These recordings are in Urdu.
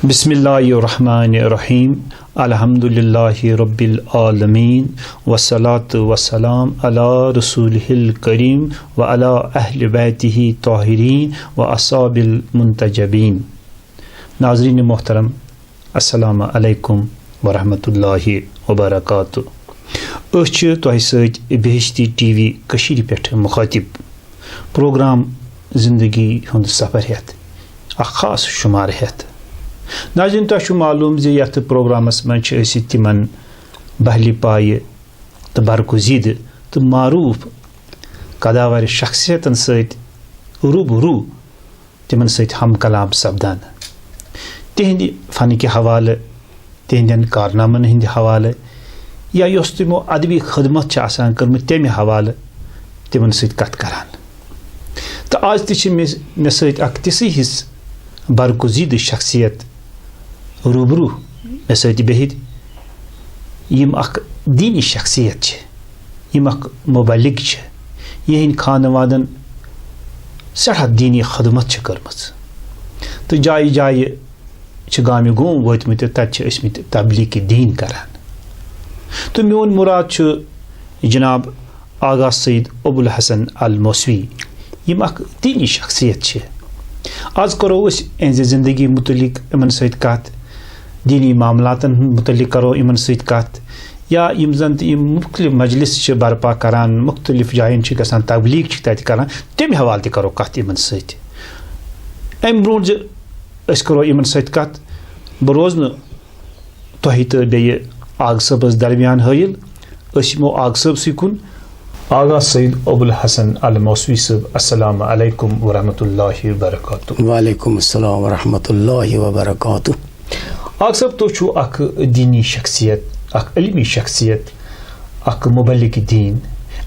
بسم اللہ الرحمن الرحیم الحمد للہ رب العالمین والصلاة والسلام علی رسولہ الکریم وعلی اہل بیتہ طاہرین واصحاب المنتجبین. ناظرین محترم، السلام علیکم ورحمۃ اللہ وبرکاتہ. أسۍ تۄہہِ سۭتۍ بہشتی ٹی وی کٔشیٖرِ پٮ۪ٹھ مخاطب پروگرام زندگی ہُنٛد سفر ہٮ۪تھ اکھ خاص شمار ہٮ۪تھ. ناظرین، تۄہہِ چھُ معلوٗم زِ یتھ پروگرامس منٛز چھِ أسۍ تِمن بہلہِ پایہِ تہٕ برگُزیٖدٕ تہٕ معروٗف قداوار شخصیتن سۭتۍ روٗبروٗ تِمن سۭتۍ ہم کلام سپدان، تِہنٛدِ فنٕکہِ حوالہٕ، تِہنٛدٮ۪ن کارنامن ہٕنٛدِ حوالہٕ، یا یۄس تِمو ادبی خدمت چھِ آسان کٔرمٕژ تَمہِ حوالہٕ تِمن سۭتۍ کتھ کران. تہٕ آز تہِ چھِ مےٚ سۭتۍ اکھ تِژھٕے ہِش برگُزیٖدٕ شخصیت روٗبروٗ مےٚ سۭتۍ بِہِتھ، یِم اکھ دیٖنی شخصیت چھِ، یِم اکھ مُبلِغ چھِ، یِہنٛدۍ خانوادن سٮ۪ٹھاہ دیٖنی خدمت چھِ کٔرمٕژ تہٕ جایہِ جایہِ چھِ گامہِ گوم وٲتمٕتۍ تہٕ تتہِ چھِ ٲسمٕتۍ تبلیٖغِ دیٖن کران. تہٕ میون مُراد چھُ جناب آغا سید ابول حسن الموسوی، یِم اکھ دیٖنی شخصیت چھِ. آز کرو أسۍ اہنٛزِ زندگی متعلق یِمن سۭتۍ کتھ، دیٖنی معاملاتن متعلق کرو یِمن سۭتۍ کتھ، یا یِم زن تہِ یِم مختلف مجلس چھِ برپا کران، مختلف جاین چھِ گژھان تبلیٖغ چھِ تتہِ کران، تمہِ حوالہٕ تہِ کرو کتھ یِمن سۭتۍ. امہِ برونٛٹھ زِ أسۍ کرو یِمن سۭتۍ کتھ، بہٕ روزٕ نہٕ تۄہہِ تہٕ بیٚیہِ آغا صٲبس درمیان حٲیل. أسۍ یِمو آغا صٲبسٕے کُن. آغا سید ابول حسن الموسوی صٲب، السلام علیکم ورحمۃ اللہ وبرکاتہ. وعلیکم السلام ورحمۃ اللہ وبرکاتہ. آغا صٲب، تُہۍ چھُو اکھ دیٖنی شخصیت، اکھ علمی شخصیت، اکھ مُبلِغ دیٖن.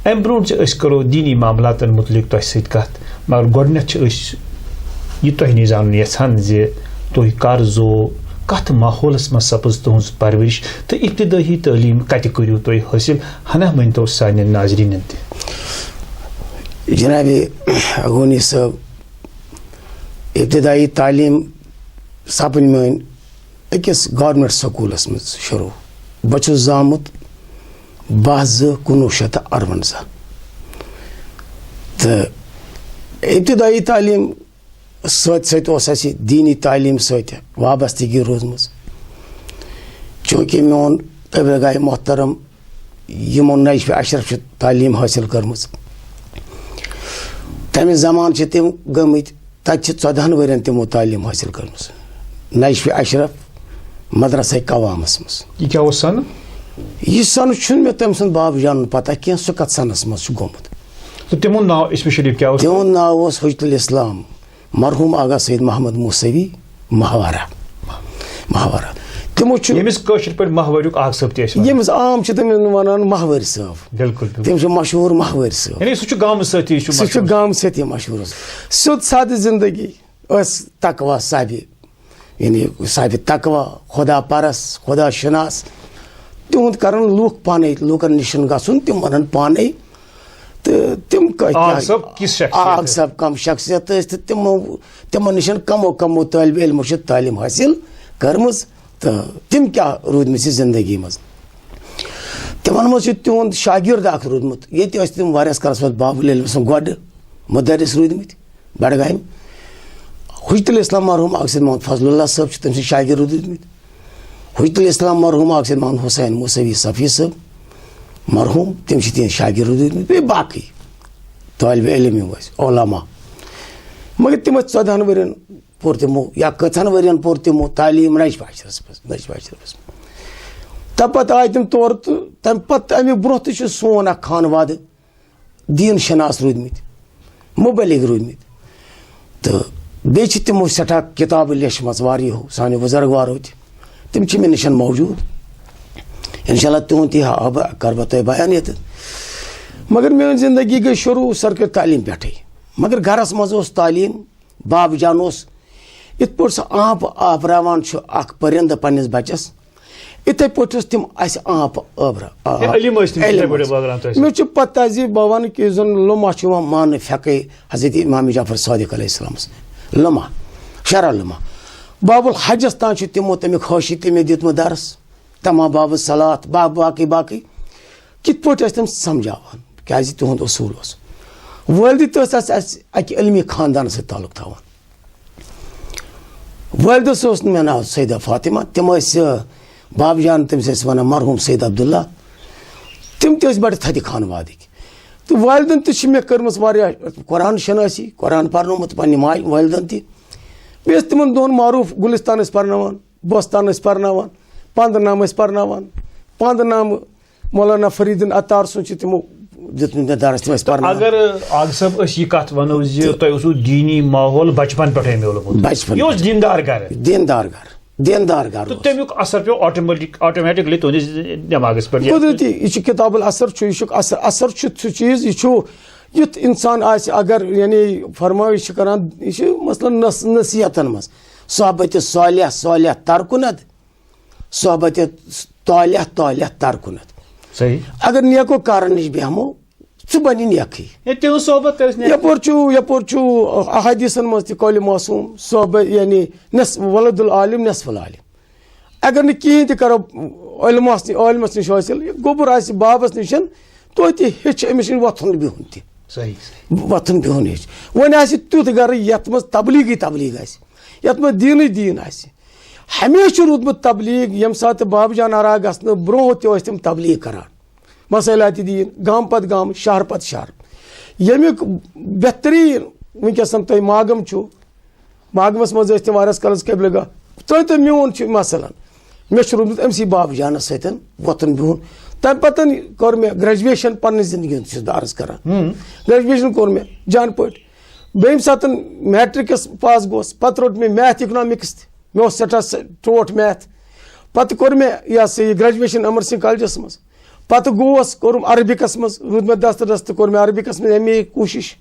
امہِ برونٛٹھ زِ أسۍ کرو دیٖنی معاملاتن متعلق تۄہہِ سۭتۍ کتھ، مگر گۄڈٕنیتھ چھِ أسۍ یہِ تۄہہِ نِش زانُن یژھان زِ تُہۍ کر زوو، کتھ ماحولس منٛز سپٕز تُہنٛز پرورش، تہٕ ابتدٲئی تعلیٖم کتہِ کٔرِو تُہۍ حٲصِل، ہنا ؤنۍتو سانٮ۪ن ناظریٖنن تہِ. جناب غونی صٲب، ابتدائی تعلیٖم سپٕنۍ میٲنۍ أکِس گورمنٹ سکوٗلس منٛز شروٗع. بہٕ چھُس زامُت 12/2/1958 تہٕ ابتدائی تعلیٖم سۭتۍ سۭتۍ اوس اَسہِ دیٖنی تعلیٖم سۭتۍ وابستگی روٗزمٕژ. چوٗنٛکہِ میون ابلغاے محترم یِمو نجفہِ اشرف چھِ تعلیٖم حٲصِل کٔرمٕژ، تَمہِ زمانہٕ چھِ تِم گٔمٕتۍ، تَتہِ چھِ 14 ؤرین تِمو تعلیٖم حٲصِل کٔرمٕژ نجفہِ اشرف مدرسے قوامس منٛز. یہِ کیٛاہ اوس سنہٕ؟ یہِ سنہٕ چھُنہٕ مےٚ تٔمۍ سُنٛد باب جانُن پتہ کینٛہہ، سُہ کتھ سنس منٛز چھُ گوٚمُت. تہٕ تِمن ناو اسمِ شریٖف کیٛاہ اوس؟ تِہُنٛد ناو اوس حجت الاسلام مرحوٗم آغا سید محمد موسوی ماہوارہ. تِمو چھُ ییٚمِس کٲشِر پٲٹھۍ ماہوٲریُک آغا صٲب تہِ ٲسۍ، ییٚمِس عام چھِ تٔمِس ونان ماہوٲرۍ صٲب. بِلکُل، تِم چھِ مشہوٗر ماہوٲرۍ صٲب. یعنی سُہ چھُ گامہٕ سۭتی، سُہ چھُ گامہٕ سۭتی مشہوٗر. سیوٚد سادٕ زندگی ٲس تقوا صابہِ، یعنی صابہِ تقوا، خۄدا پرس، خۄدا شناس. تِہُنٛد کران لُکھ پانے، لُکن نِش گژھُن، تِم ونان پانے. تہٕ تِم آغا صٲب کم شخصیت ٲسۍ تہٕ تِمن نِش کمو طٲلبہِ علمو چھِ تعلیٖم حٲصِل کٔرمٕژ. تہٕ تِم کیٛاہ روٗدمٕژ یہِ زندگی منٛز، تِمن منٛز چھُ تِہُنٛد شاگرد اکھ روٗدمُت. ییٚتہِ ٲسۍ تِم واریاہس کالس پتہٕ بابُل علمس گۄڈٕ مُدرِس روٗدمٕتۍ بڈگامہِ. حجت الاسلام مرحوٗم آغا سید محمد فضل اللہ صٲب چھِ تٔمۍ سٕنٛدۍ شاگرد روٗدمٕتۍ. حجت الاسلام مرحوٗم آغا سید محمد حسین موسوی صفی صٲب مرحوٗم، تِم چھِ تِہنٛدۍ شاگرد روٗدمٕتۍ. بیٚیہِ باقٕے طٲلبہِ علم یِم ٲسۍ علما. مگر تِم ٲسۍ 14 ؤرین پوٚر تِمو، یا کٔژن ؤرین پوٚر تِمو تعلیٖم نجفہِ اشرفس منٛز. تَمہِ پتہٕ آیہِ تِم تورٕ تہٕ تَمہِ پتہٕ اَمہِ برونٛہہ تہِ چھُ سون اکھ خانوادٕ دیٖن شناس روٗدمٕتۍ، مُبلِغ روٗدمٕتۍ. تہٕ بیٚیہِ چھِ تِمو سٮ۪ٹھاہ کِتابہٕ لیچھمژٕ واریاہو سانیو بُزرگوارو تہِ، تِم چھِ مےٚ نِش موجوٗد. انشاء اللہ تِہُنٛد تہِ کرٕ بہٕ تۄہہِ بیان ییٚتہِ. مگر میٲنۍ زندگی گٔے شروٗع سرکٲرۍ تعلیٖم پٮ۪ٹھٕے. مگر گرس منٛز اوس تعلیٖم، باب جان اوس یِتھ پٲٹھۍ سُہ آنٛپہٕ آپراوان چھُ اکھ پٔرِنٛدٕ پننِس بچس، یِتھے پٲٹھۍ ٲسۍ تِم اَسہِ آنٛپہٕ مےٚ چھُ پتہ زِ بہٕ وَنہٕ کہِ یُس زن لُما چھُ یِوان ماننہٕ فقے حضرت امام جعفر صادق علیہ السلامس، لُما شرح لُما باب الحجس تان تمو تمیک حاشی تمے دیتمت درس تمام باب الصلات باقی باقی کت پٲٹھۍ ٲسۍ تِم سمجھاوان کیازِ تِہُنٛد اصوٗل اوس والدِ تہِ ٲس اَسہِ اَکہِ علمی خاندان سۭتۍ تعلق تھاوان والدس اوس نہٕ مےٚ ناو سیدہ فاطمہ تِم ٲسۍ باب جان تٔمِس ٲسۍ وَنان مرحوٗم سید عبداللہ تِم تہِ ٲسۍ بَڑٕ تھدِ خانوادٕکۍ تہٕ والدن تہِ چھِ مےٚ کٔرمٕژ واریاہ قرآن شنٲسی قرآن پرنومُت پننہِ ماجہِ والدن تہِ بیٚیہِ ٲسۍ تِمن دۄن معروٗف گُلستان ٲسۍ پرناوان بوستان ٲسۍ پرناوان پنٛدٕ نام ٲسۍ پرناوان پنٛدٕ نام مولانا فریٖدُن عطار سُنٛد چھُ تِمو دیُتمُت مےٚ درس تِم ٲسۍ پرناوان. اگر آغا صٲب أسۍ یہِ کتھ ونو زِ تۄہہِ اوسوٕ دیٖنی ماحول بچپن پٮ۪ٹھٕے میوٗلمُت بچپن یہِ اوس دیٖندار گرٕ دیندار گھر تہٕ تمیُک اثر پیوٚو آٹومیٹکلی تُہنٛدِس دٮ۪ماغس پٮ۪ٹھ قدرتی یہِ چھُ کِتاب اثر چھُ یہِ چھُ اثر چھُ سُہ چیٖز یہِ چھُ یُتھ انسان آسہِ اگر یعنی فرمٲیش چھِ کران یہِ چھُ مثلاً نصیحتن منٛز صحبتِ صالح ترکُنت صحبتِ طالح ترکُنت صحیح اگر نیکو کارن نِش بیہمو ژٕ بنہِ نیکھٕے تِہنٛز صحبت یپور چھُ احادیثن منٛز تہِ قولِ معصوٗم صحبت یعنی ولد العالم نصف العالم اگر نہٕ کِہینۍ تہِ کرو عالمس نِش حٲصِل گوٚبُر آسہِ بابس نِش توتہِ ہیٚچھ أمِس نِش وۄتھُن بِہُن تہِ وۄتھُن بِہُن ہیٚچھ وۄنۍ آسہِ تیُتھ گرٕ یتھ منٛز تبلیٖغ آسہِ یتھ منٛز دیٖنٕے دیٖن آسہِ ہمیشہِ چھُ روٗدمُت تبلیٖغ ییٚمہِ ساتہٕ بابہٕ جان آراے گژھنہٕ برونٛہہ تہِ ٲسۍ تِم تبلیٖغ کران مسٲلاتِ دیٖن گامہٕ پتہٕ گامہٕ شہر پتہٕ شہر ییٚمیُک بہتریٖن وٕنکیٚس تۄہہِ ماگم چھُ ماگمس منٛز ٲسۍ تِم واریاہس کالس قبلہِ گاہ تہٕ میون چھُ مثلاً مےٚ چھُ روٗدمُت أمسٕے بابہٕ جانس سۭتۍ وۄتھُن بِہُن تمہِ پتہٕ کوٚر مےٚ گریجویشن پننہِ زندگی ہُنٛد چھُس بہٕ عرض کران گریجویشن کوٚر مےٚ جان پٲٹھۍ بیٚیہِ ساتہٕ میٹرکس پاس گوس پتہٕ روٚٹ مےٚ میتھ اِکنامِکس تہِ مےٚ اوس سٮ۪ٹھاہ ٹوٹھ میتھ پتہٕ کوٚر مےٚ یہِ ہسا یہِ گریجویشن امر سنگھ کالجس منٛز پتہٕ گوس کوٚرُم عربِکس منٛز روٗد مےٚ دستہٕ کوٚر مےٚ عربِکس منٛز ایم اے کوٗشِش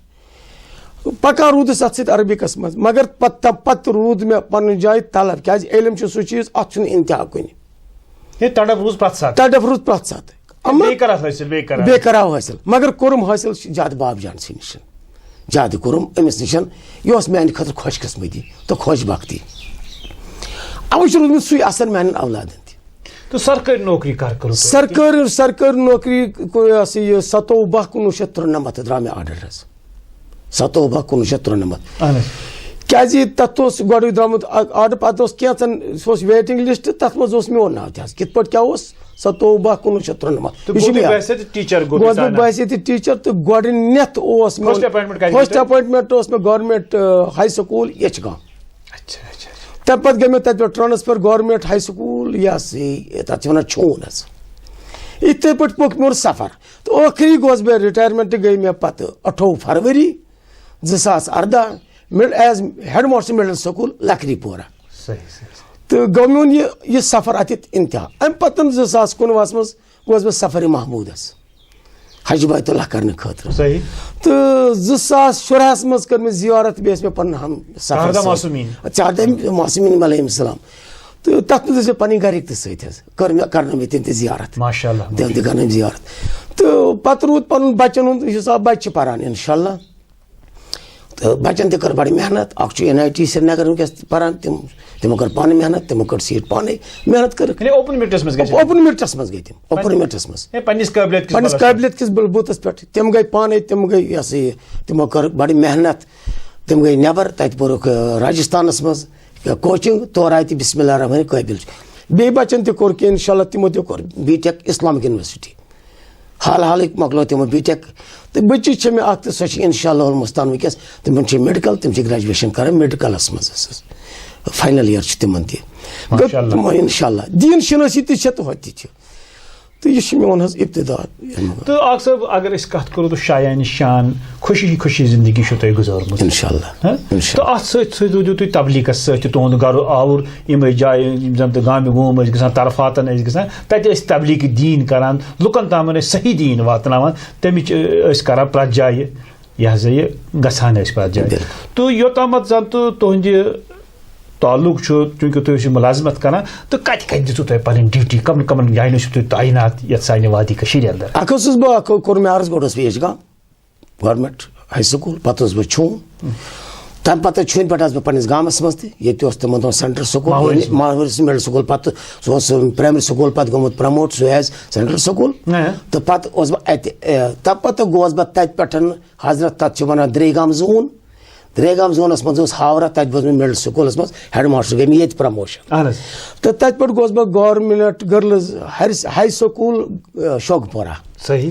پکان روٗدُس اتھ سۭتۍ عربِکس منٛز مگر پتہٕ روٗد مےٚ پنٕنہِ جایہِ طلب کیازِ علم چھُ سُہ چیٖز اتھ چھُنہٕ انتہا کُنہِ تڑپ روٗد پرٛٮ۪تھ ساتہٕ بیٚیہِ کراو حٲصِل مگر کوٚرُم حٲصِل زیادٕ باب جان سٕے نِش زیادٕ کوٚرُم أمِس نِش یہِ اوس میانہِ خٲطرٕ خۄش قٕسمٔتی تہٕ خۄش بختی اوے چھُ روٗدمُت سُے اثر میانٮ۪ن اولادن تہِ سرکٲری نوکری کر کٔرٕو سرکٲری نوکری یہِ ہسا یہِ 27/1993 درٛاو مےٚ آرڈر حظ 27/1993 کیازِ تتھ اوس گۄڈٕ درٛامُت آرڈر پتہٕ اوس کینٛژن سُہ اوس ویٹنگ لسٹ تتھ منٛز اوس میون ناو تہِ حظ کِتھ پٲٹھۍ کیاہ اوس 27/1993 یہِ چھُ مےٚ گوس بہٕ باسیتہِ ٹیٖچر تہٕ گۄڈٕنیتھ اوس فٔسٹ اپوینٹمنٹ اوس مےٚ گورمینٹ ہاے سکوٗل یچگام تمہِ پتہٕ گٔے مےٚ تتہِ پٮ۪ٹھ ٹرانسفر گورمینٹ ہاے سکوٗل یہِ ہسا یہِ تتھ چھِ ونان چھوٗن حظ یِتھٕے پٲٹھۍ پوٚک میون سفر تہٕ ٲخری گوس بہٕ رِٹایرمنٹ گٔے مےٚ پتہٕ 28 فروری 2014 as head master middle school Lakripora تہٕ گوٚو میون یہِ سفر اتٮ۪تھ انتہا امہِ پتہٕ 2019 منٛز گوس بہٕ سفرِ محموٗدس حج بیت اللہ کرنہٕ خٲطرٕ تہٕ 2016 منٛز کٔر مےٚ زیارت بیٚیہِ ٲسۍ مےٚ پنُن ہم سفر معصومیٖن علیہم السلام تہٕ تتھ منٛز ٲسۍ مےٚ پنٕنۍ گرِکۍ تہِ سۭتۍ حظ کرنٲو مےٚ تِم تہِ زیارت تِم تہِ کرنٲوم زیارت تہٕ پتہٕ روٗد پنُن بچن ہُنٛد حساب بچہِ چھِ پران انشاء اللہ تہٕ بچن تہِ کٔر بڑٕ محنت اکھ چھُ NIT سرینگر وٕنکیٚس پران تِمو کٔر پانہٕ محنت تِمو کٔڑ سیٖٹ پانے محنت کٔرٕکھ اوپن میرٹس منٛز گٔے تِم اوپن میرٹس منٛز پننِس قٲبلیت کِس بُتھس پٮ۪ٹھ تِم گٔے پانے تِم گٔے یہِ ہسا یہِ تِمو کٔر بڑٕ محنت تِم گٔے نٮ۪بر تتہِ پوٚرُکھ راجستھانس منٛز کوچنگ تورٕ آیہِ تہِ بسم اللہ الرحمٰن قٲبِل چھُ بیٚیہِ بچن تہِ کوٚر کینٛہہ انشاء اللہ تِمو تہِ کوٚر BTech اسلامک یونیورسٹی حالٕے مۄکلو تِمو BTech تہٕ بٔچی چھِ مےٚ اکھ تہٕ سۄ چھِ انشاء اللہ المستان وٕنکیٚس تِمن چھِ میڈِکل تِم چھِ گریجویشن کران میڈِکلس منٛز فاینل ییر چھُ تِمن تہِ انشاء اللہ دیٖن شنٲسی تہِ چھِ تہٕ ہۄتہِ تہِ چھِ تہٕ یہِ چھُ میون حظ ابتدا تہٕ آغا صٲب اگر أسۍ کتھ کرو تہٕ شایانہِ شان خوشی زندگی چھو تۄہہِ گُزٲرمٕژ انشاء اللہ تہٕ اتھ سۭتۍ روٗدِو تُہۍ تبلیٖغس سۭتۍ تُہُنٛد گرٕ آوُر یِمے جایہِ یِم زن تہٕ گامہِ گوم ٲسۍ گژھان طرفاتن ٲسۍ گژھان تتہِ ٲسۍ تبلیٖغ دیٖن کران لُکن تامن ٲسۍ صحیح دیٖن واتناوان تمِچ ٲسۍ کران پرٛٮ۪تھ جایہِ یہِ ہسا یہِ گژھان ٲسۍ پرٛٮ۪تھ جایہِ تہٕ یوٚتامتھ زن تہٕ تُہنٛدِ تعلق چھُ چوٗنٛکہِ تُہۍ ٲسِو مُلازمت کران تہٕ کتہِ دِژوٕ تۄہہِ پنٕنۍ ڈیوٹی کمن جاین ٲسِو تُہۍ تعینات یتھ سانہِ وادی کٔشیٖرِ انٛدر اکھ اوسُس بہٕ کوٚر مےٚ عرض گۄڈٕ اوس بہٕ یچگام گورمینٹ ہاے سکوٗل پتہٕ اوسُس بہٕ چھوٗن تمہ پتہ چھُنہِ پٮ۪ٹھ بہٕ پنٛنِس گامَس منٛز تہِ ییٚتہِ اوس تِمن دۄہن سینٹرل سکوٗل ماحوٗرِس مِڈل سکوٗل پتہٕ سُہ اوس پرٛایمری سکوٗل پتہٕ گوٚمُت پرٛموٹ سُہ ایز سینٹرل سکوٗل تہٕ پتہٕ اوسُس بہٕ اَتہِ تمہِ پتہٕ گوس بہٕ تَتہِ پٮ۪ٹھ حضرت تَتھ چھِ وَنان درٛیگام زوٗن درٛیگام زونَس منٛز اوس ہاورا تَتہِ گوس بہٕ مِڈل سکوٗلَس منٛز ہیڈ ماسٹر گٔے مےٚ ییٚتہِ پرٛموشن تہٕ تَتہِ پٮ۪ٹھ گوس بہٕ گورمِنٹ گٔرلٕز ہاے سکوٗل شوگپورہ صحیح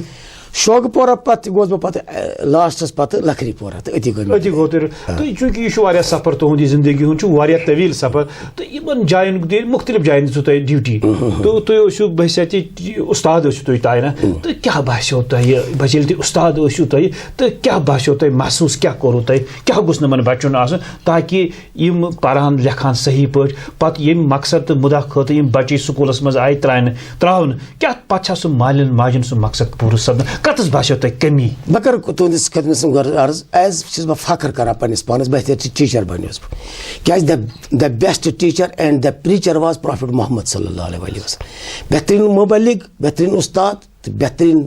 شوگپورہ پتہٕ گوس بہٕ پتہٕ لاسٹس پتہٕ لکھری پورہ تہٕ أتی گوٚو تہٕ چوٗنٛکہِ یہِ چھُ واریاہ سفر تُہُنٛد یہِ زندگی ہُنٛد چھُ واریاہ طویٖل سفر تہٕ یِمن جاین مُختلف جاین دِژوٕ تۄہہِ ڈیوٹی تہٕ تُہۍ ٲسِو بحثیتہِ اُستاد ٲسِو تُہۍ تعیِنہ تہٕ کیٛاہ باسیٚو تۄہہِ ییٚلہِ تُہۍ اُستاد ٲسِو تۄہہِ تہٕ کیٛاہ باسیٚو تۄہہِ محسوٗس کیٛاہ کوٚروٕ تۄہہِ کیٛاہ گوٚژھ نہٕ یِمن بچُن آسُن تاکہِ یِم پرہن لیکھہن صحیح پٲٹھۍ پتہٕ ییٚمہِ مقصد تہٕ مُدا خٲطرٕ یِم بچہِ سکوٗلس منٛز آیہِ ترٛاونہٕ کیٛاہ پتہٕ چھا سُہ مالٮ۪ن ماجٮ۪ن سُہ مقصد پوٗرٕ سپدان کتس باسیٚو تۄہہِ کمی بہٕ کرٕ تُہنٛدِس خدمتس منٛز عرض ایز چھُس بہٕ فخر کران پننِس پانس بہتر ٹیٖچر بنیوس بہٕ کیازِ the best teacher and the preacher was prophet Muhammad صلی اللہ علیہ وسلم بہتریٖن مُبلِغ بہتریٖن اُستاد تہٕ بہتریٖن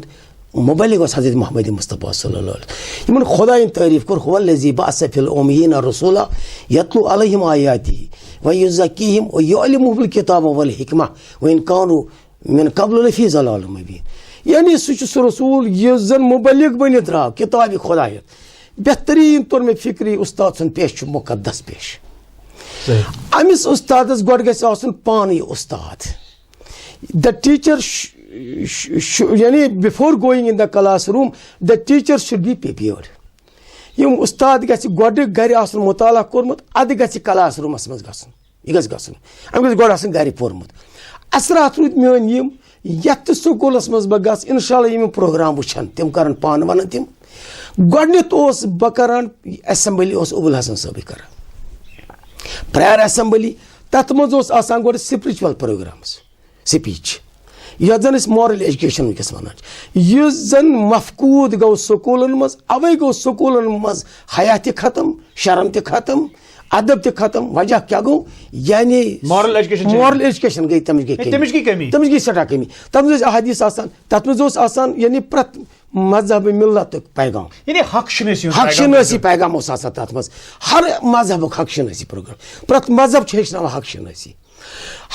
مُبلِغ اوس حضرت محمد مصطفیٰ صلی اللہ علیہ یِمن خۄدایَن تعریٖف کوٚر هو الذی بعث فی الأمیٖنَ رسوٗلا یتلو علیہم آیاتہ ویزکیہم ویعلمہم الکتاب والحکمہ وإن کانوا من قبل لفی ضلال مبین یعنی سُہ چھُ سُہ رسوٗل یُس زن مُبلِغ بٔنِتھ درٛاو کِتابہِ خۄدایَت بہتریٖن توٚر مےٚ فِکری اُستاد سُنٛد پیش چھُ مُقدس پیش أمِس اُستادس گۄڈٕ گژھِ آسُن پانٕے اُستاد د ٹیٖچر یعنی بِفور گویِنگ اِن د کلاس روٗم د ٹیٖچر شُڈ بی پریپیٲرڈ یِم اُستاد گژھِ گۄڈٕ گرِ آسُن مُطالعہ کوٚرمُت اَدٕ گژھِ کلاس روٗمس منٛز گژھُن یہِ گژھِ گژھُن أمۍ گژھِ گۄڈٕ آسُن گرِ پوٚرمُت اثرات روٗدۍ میٲنۍ یِم یتھ تہِ سکوٗلس منٛز بہٕ گژھٕ انشاء اللہ یِم پروگرام وٕچھن تِم کرن پانہٕ ونن تِم گۄڈٕنیتھ اوس بہٕ کران ایسمبلی اوس ابول حسن صٲبٕے کران پریَر ایسمبلی تتھ منٛز اوس آسان گۄڈٕ سپرچوَل پروگرامٕز سپیٖچ یتھ زن أسۍ مارل ایجوکیشن وٕنکیٚس ونان چھِ یُس زن مفقوٗد گوٚو سکوٗلن منٛز اوے گوٚو سکوٗلن منٛز حیا تہِ ختم شرم تہِ ختم ادب تہِ ختم وجہ کیٛاہ گوٚو یعنی مارل ایجوکیشن گٔے تمِچ گٔے سٮ۪ٹھاہ کمی تتھ منٛز ٲسۍ احادیٖث آسان تتھ منٛز اوس آسان یعنی پرٛٮ۪تھ مذہبہٕ مِلتُک پیغام حق شنٲسی پیغام اوس آسان تتھ منٛز ہر مذہبُک حق شنٲسی پروگرام پرٛٮ۪تھ مذہب چھُ ہیٚچھناوان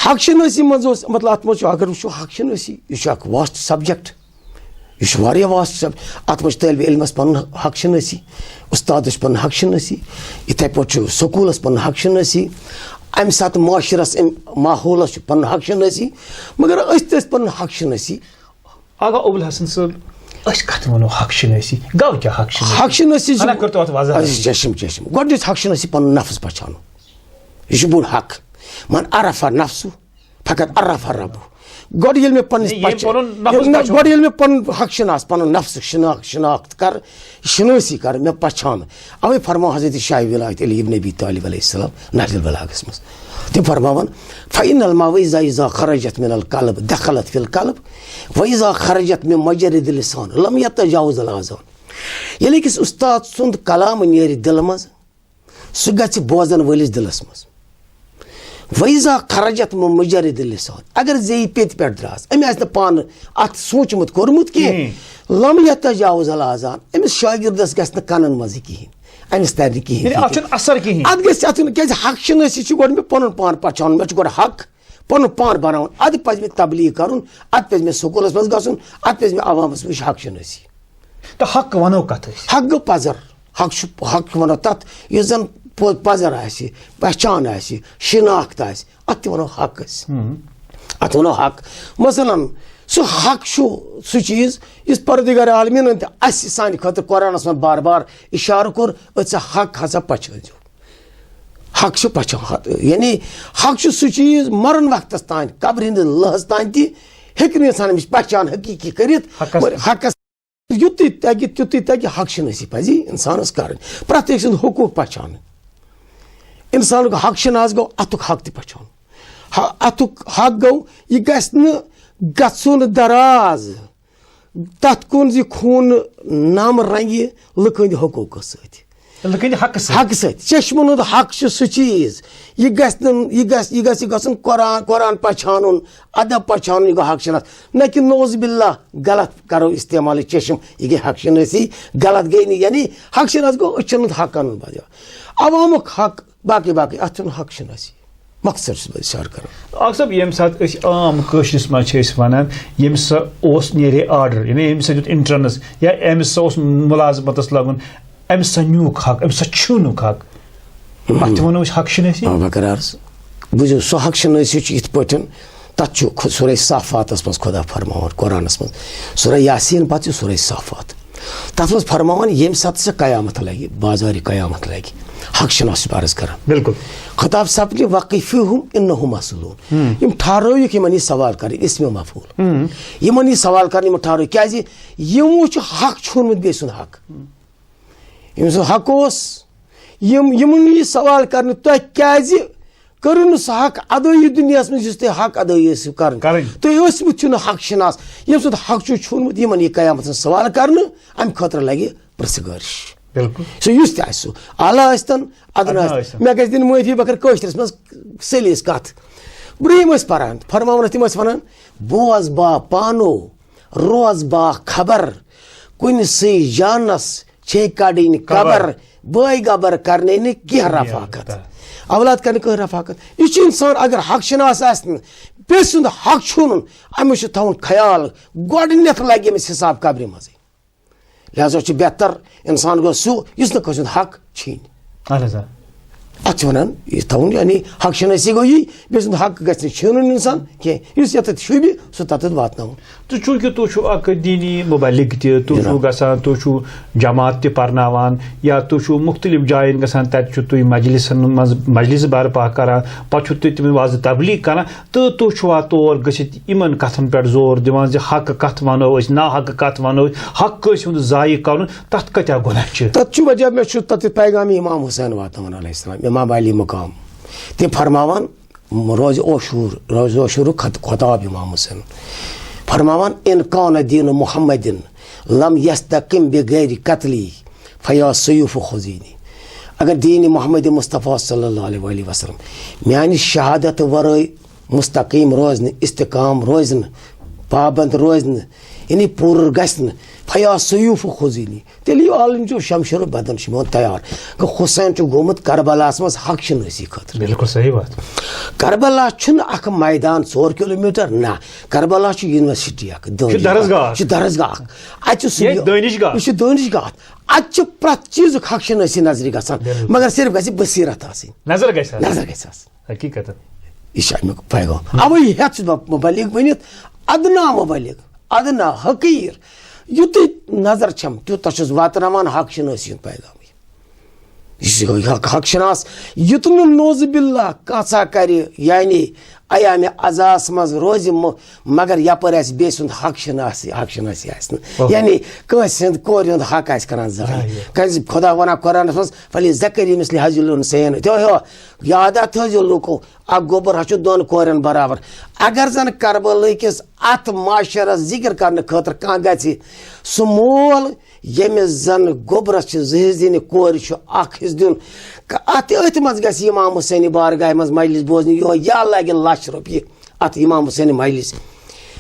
حق شنٲسی منٛز اوس مطلب اتھ منٛز چھُ اگر وٕچھو حق شنٲسی یہِ چھُ اکھ واسٹ سبجیکٹ یہِ چھُ واریاہ واسٹ سبجیکٹ اتھ منٛز چھُ طٲلبہِ علمس پنُن حق شنٲسی اُستادس چھُ پنُن حق شنٲسی یِتھے پٲٹھۍ چھُ سکوٗلس پنُن حق شنٲسی امہِ ساتہٕ معاشرس امہِ ماحولس چھُ پنُن حق شنٲسی مگر أسۍ تہِ ٲسۍ پنُن حق شنٲسی آغا ابول حسن صٲب أسۍ کتھ وَنو حق شنٲسی گوٚو کیٛاہ حق شنٲسی چشم گۄڈٕنیُک حق شنٲسی پنُن نفس پہچانُن یہِ چھُ بوٚڑ حق من عرف نفسہ فقط عرف ربہ گۄڈٕ ییٚلہِ مےٚ پننِس گۄڈٕ ییٚلہِ مےٚ پنُن حق شناس پنُن نفسُک شناخت کرٕ شنٲسی کرٕ مےٚ پہچانہٕ اوے فرماو حضرت شاہ ولایت علی ابن ابی طالب علیہ السلام نہج البلاغس منٛز تِم فرماوان فإن الماء إذا خرجت من القلب دخلت في القلب وإذا خرجت من مجرد اللسان لم يتجاوز الآذان ییٚلہِ أکِس اُستاد سُنٛد کلام نیرِ دِلہٕ منٛز سُہ گژھِ بوزن وٲلِس دِلس منٛز ویزا خرجت مجرد اللسان اگر زیٚیہِ پیٚتہِ پٮ۪ٹھ درٛاس أمۍ آسہِ نہٕ پانہٕ اتھ سوٗنٛچمُت کوٚرمُت کینٛہہ لم یتجاوز الآذان أمِس شاگردس گژھِ نہٕ کَنن منٛزٕے کِہینۍ أمِس ترِ نہٕ کِہینۍ اتھ گژھِ اتھ کیازِ حق شنٲسی چھُ گۄڈٕ مےٚ پنُن پان پہچانُن مےٚ چھُ گۄڈٕ حق پنُن پان بناوُن ادٕ پزِ مےٚ تبلیٖغ کرُن ادٕ پزِ مےٚ سکوٗلس منٛز گژھُن ادٕ پزِ مےٚ عوامس منٛز حق شنٲسی تہٕ حق ونو کتھ حق گوٚو پزر حق چھُ حق ونو تتھ یُس زن پزر آسہِ پہچان آسہِ شناخت آسہِ اتھ تہِ ونو حق أسۍ اتھ ونو حق مثلاً سُہ حق چھُ سُہ چیٖز یُس پردِگار عالمیٖنن تہِ اسہِ سانہِ خٲطرٕ قرآنس منٛز بار بار اِشارٕ کوٚر أژ حق ہسا پہچٲنزیو حق چھُ پہچان یعنی حق چھُ سُہ چیٖز مرن وقتس تانۍ قبرِ ہِنٛدِس لٔحظ تانۍ تہِ ہیٚکہِ نہٕ انسان امِچ پہچان حقیٖقی کٔرِتھ حقس یُتُے تگہِ تیُتُے تگہِ حق شنٲسی پزِ انسانس کرٕنۍ پرٛٮ۪تھ أکۍ سُنٛد حقوٗق پہچانٕنۍ انسانُک حق شناس گوٚو اتُک حق تہِ پہچانُن اتُک حق گوٚو یہِ گژھِ نہٕ گژھُن دراز تتھ کُن زِ خوٗنہٕ نم رنگہِ لُکہٕ ہٕنٛدِ حقوٗقو سۭتۍ حق ست چشمن ہند حق سہ چیز یہ گھن قرآن پہچان ادب پہچان یہ گو حق شناس نہ کہ نوز باللہ غلط کرو استعمال چشم یہ گئی حق شناسی غلط گئی نہیں یعنی حق شناس گو اچھن ہند حق ان بجا عوامک حق باقی ات حق شناسی مقصد اشار کر صاحب یم سات عام قشرس مز ونان یم سا نیرے آرڈر یعنی یم سا دیت انٹرنس یا امس سا ملازمتس لگن امس سا نیوک حق امس سا چھونک حق ات ونو حق شناسی بکر عرض بوزو سو حق شناسی ات پہ تت سورہ صافاتس مز خدا فرمان قرآنس مز سورہ یاسین پتہ سورہ صافات تت مز فرمان یم سات سا قیامت لگی بازار قیامت لگی حق شناس عرض کر بالکل خطاب سپدِ وقفہم انہم مسئولون یم ٹھہرٲیِکھ یمن یہ سوال کریں اسم مفعول یمن یہ سوال کریں یم ٹھہرٲیِکھ کیازِ یمو چھ حق چھونمت بیٚیہِ سُنٛد حق یم سُنٛد حق اوس یمن یہ سوال کرن تُہۍ کیازِ کٔرِو نہٕ سُہ حق ادٲیی دُنیاہس منٛز یُس تُہۍ حق ادٲیی ٲسِو کران تُہۍ ٲسۍمٕتۍ چھِو نہٕ حق شناس یم سُنٛد حق چھُ چھونمت یمن یہ قیامت منٛز سوال کرنہٕ امہِ خٲطرٕ لگہِ پرژھگٲرِش سو یُس تہِ آسہِ سُہ اعلیٰ ٲسۍتن ادنا ٲسۍتن مےٚ گژھِ دِنۍ معٲفی بہٕ کرٕ کٲشرِس منٛز سلیس کتھ برٛونٛہِم ٲسۍ پران فرماوان تِم ٲسۍ ونان بوز با پانو روز با خبر کُنہِ سٕے جانس چھے کڑٕنۍ قبر بٲے گبر کرنے نہٕ کینٛہہ رفاقت اولاد کرنہٕ کٕہٕنۍ رفاقت یہ چھُ انسان اگر حق شناس آسہِ نہٕ بیٚیہِ سُنٛد حق چھُنُن أمِس چھُ تھاوُن خیال گۄڈٕنیتھ لگہِ أمِس حساب قبرِ منٛزٕے لہذا بہتر انسان گو سہ اس کٲنٛسہِ ہُنٛد حق چھیٖنۍ اتھ ونان یہ تھاؤن یعنی حق شناسی گو یہ بیٚیہِ سُنٛد حق گژھِ نہٕ چھینُن انسان کینٛہہ یُس یتھ شوٗبہِ سُہ تتھ واتناوُن تو چونکہ تُہۍ چھُو اکھ دینی مبلغ تہِ تُہۍ چھُو گژھان تُہۍ چھُو جماعت تہِ پرناوان یا تُہۍ چھُو مختلف جاین گژھان تتہِ چھُو تُہۍ مجلسن منٛز مجلس برپا کران پتہٕ چھُو تُہۍ تِمن واضح تبلیغ کران تہٕ تُہۍ چھُوا تور گٔژھِتھ یِمن کتھن پٮ۪ٹھ زور دِوان زِ حق کتھ ونو أسۍ نا حق کتھ ونو أسۍ حق کٲنٛسہِ ہُنٛد ضایع کرُن تتھ کۭتیاہ گۄناہ چھِ تتھ چھُ وجہ مےٚ چھُ تتھ پیغام امام حسین واتناوان علیہ السلام امام علی مقام تم فرماوان روز اوشورُک خطاب امام حسین فرماوان ان کان دین محمد لم یستقم بغیر قتلی فیا سیوف خزینی اگر دین محمد مصطفیٰ صلی اللہ علیہ وسلم میانہ شہادت ورٲے مستقیم روزن استقام روزن پابند روزن یعنی پوٗرٕ گژھِ نہٕ فیا سیوف خزینی تیٚلہِ یہِ عالم چھُ شمشیر بدن چھُ میون تیار گوٚو حسین چھُ گوٚمُت کربلاہس منٛز حق شنٲسی خٲطرٕ بالکل صحیح بات کربلا چھُنہٕ اکھ میدان 4 کلومیٹر نہ کربلا چھُ یونیورسٹی اکھ درسگاہ اکھ اتہِ چھُ یہِ چھُ دٲنِش گاہ اتہِ چھُ پرٛٮ۪تھ چیٖزُک حق شنٲسی نظرِ گژھان مگر صرف گژھِ بصیرت آسٕنۍ نظر گژھِ آسٕنۍ حقیقت یہ چھُ امیُک پیغام اوے ہٮ۪تھ چھُس بہٕ مبلغ ؤنِتھ ادنا مبلغ ادنا حقیٖر یُتُے نظر چھم تیوٗتاہ چھُس واتناوان حق شنٲسی ہُنٛد پیغام یہ حق شناس یُت نہٕ نوز باللہ کانٛژھا کرِ یعنی ایامِ عزاس منٛز روزِ مگر یپٲرۍ آسہِ بیٚیہِ سُنٛد حق شناسی آسہِ نہٕ یعنی کٲنٛسہِ ہُنٛد کورِ ہُنٛد حق آسہِ کران ضایع کیازِ خدا ونان قرآنس منٛز فلی ذکری مثلِ حظ الانثیین یادا تھٲیزیو لوٗکو اکھ گوبر ہا چھُ 2 کورٮ۪ن برابر اگر زن کربلہٕ کِس اتھ معاشرس ذکر کرنہٕ خٲطرٕ کانٛہہ گژھِ سُہ مول ییٚمِس زن گوبرس چھِ 2 حصہٕ دِنہِ کورِ چھُ 1 حصہٕ دیُن اتھ أتھۍ منٛز گژھِ امام حسینہِ بارگاہہِ منٛز مجلس بوزنہِ یہوے یا لگہِ لچھ رۄپیہِ اتھ امام حسینہِ مجلس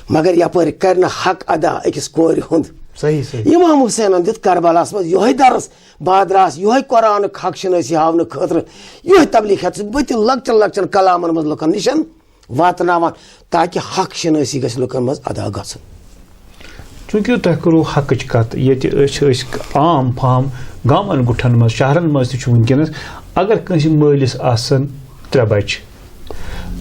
مگر یپٲرۍ کرِ نہٕ حق ادا أکِس کورِ ہُنٛد امام حسینن دیُت کربلاہس منٛز یہوے درس بادراہس یہوے قرآنُک حق شنٲسی ہاونہٕ خٲطرٕ یہوے تبلیغ ہٮ۪ژ بہٕ تہِ لۄکچن کلامن منٛز لُکن نِشن واتناوان تاکہِ حق شنٲسی گژھِ لُکن منٛز ادا گژھُن چونکہ تۄہہِ کوٚروٕ حقٕچ کتھ ییٚتہِ أسۍ عام فام گامن گُٹھن منٛز شہرن منٛز تہِ چھُ وٕنکیٚنس اگر کٲنٛسہِ مٲلِس آسن 3 بچہِ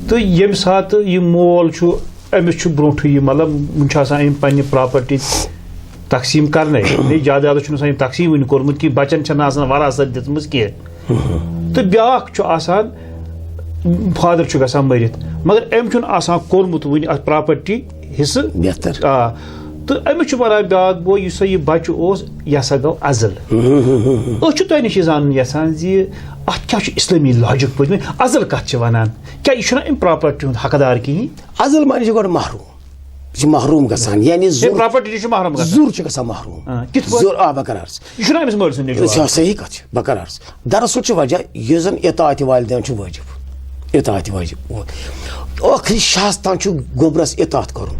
تہٕ ییٚمہِ ساتہٕ یہِ مول چھُ أمِس چھُ برونٛٹھٕے یہِ مطلب وٕنہِ چھُ آسان أمۍ پننہِ پراپرٹی تقسیٖم کرنے جادادس چھُنہٕ آسان یِم تقسیٖم وٕنہِ کوٚرمُت کینٛہہ بچن چھنہٕ آسان وراثت دِژمٕژ کینٛہہ تہٕ بیٛاکھ چھُ آسان فادر چھُ گژھان مٔرِتھ مگر أمۍ چھُنہٕ آسان کوٚرمُت وٕنہِ اتھ پراپرٹی حصہٕ تہٕ أمِس چھُ ونان بیٛاکھ بوے یُس سا یہِ بچہِ اوس یہِ ہسا گوٚو عزل أسۍ چھِ تۄہہِ نِش یہِ زانُن یژھان زِ اتھ کیٛاہ چھُ اسلٲمی لاجِک پٔتمٕتۍ عزل کتھ چھِ ونان کیٛاہ یہِ چھُنہ امہِ پراپرٹی ہُنٛد حقدار کِہیٖنۍ عزل معنی چھُ گۄڈٕ محروٗم محروم گژھان یعنی پراپرٹی چھِ محروم گژھان زور چھُ گژھان محروم زور بہٕ کرٕ عرض یہ چھُنہ أمِس مٲلۍ سُنٛد صحیح کتھ چھِ بہٕ کرٕ عرض دراصل چھُ وجہ یُس زن اطاعتِ والدین چھُ وٲجب اطاعتِ واجب ٲخری شاہس تام چھُ گوٚبرس اطاعت کرُن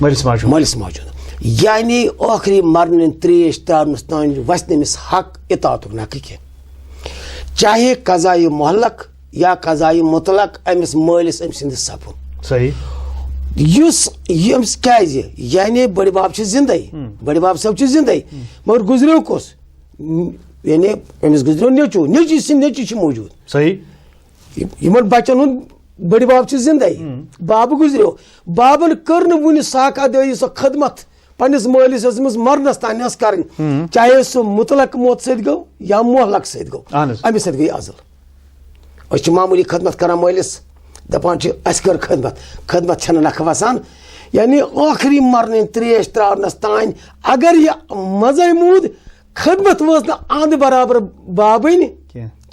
مٲلِس ماجہِ ہُنٛد مٲلِس ماجہِ ہُنٛد یعنی ٲخری مرنہٕ تریش ترٛاونس تام وسہِ نہٕ أمِس حق اطاعتُک نہ کینٛہہ چاہے قضایہِ محلق یا قضایہِ مطلق أمِس مٲلِس أمۍ سٕنٛدِس سپُن صحیح یُس ییٚمِس کیازِ یعنی بٔڑِ بب چھِ زِندے بٔڑِ بب صٲب چھِ زِندے مگر گُزریو کُس یعنی أمِس گُزریو نیٚچوٗ نیٚچی سٕنٛدۍ نیٚچی چھِ موٗجوٗد صحیح یِمن بچن ہُنٛد بٔڑِ بب چھِ زِندے بابہٕ گُزریو بابن کٔر نہٕ وُنہِ ساک ادٲیی سۄ خدمت پننِس مٲلِس ٲس أمِس مرنس تانۍ ٲس کرٕنۍ چاہے سُہ مُطلق موت سۭتۍ گوٚو یا محلق سۭتۍ گوٚو أمِس سۭتۍ گٔے ازل أسۍ چھِ معموٗلی خدمت کران مٲلِس دپان چھِ اَسہِ کٔر خدمت چھنہٕ نکھٕ وسان یعنی ٲخری مرنٕنۍ تریش ترٛاونس تانۍ اگر یہِ مزے موٗد خدمت وٲژ نہٕ اَنٛد برابر بابٕنۍ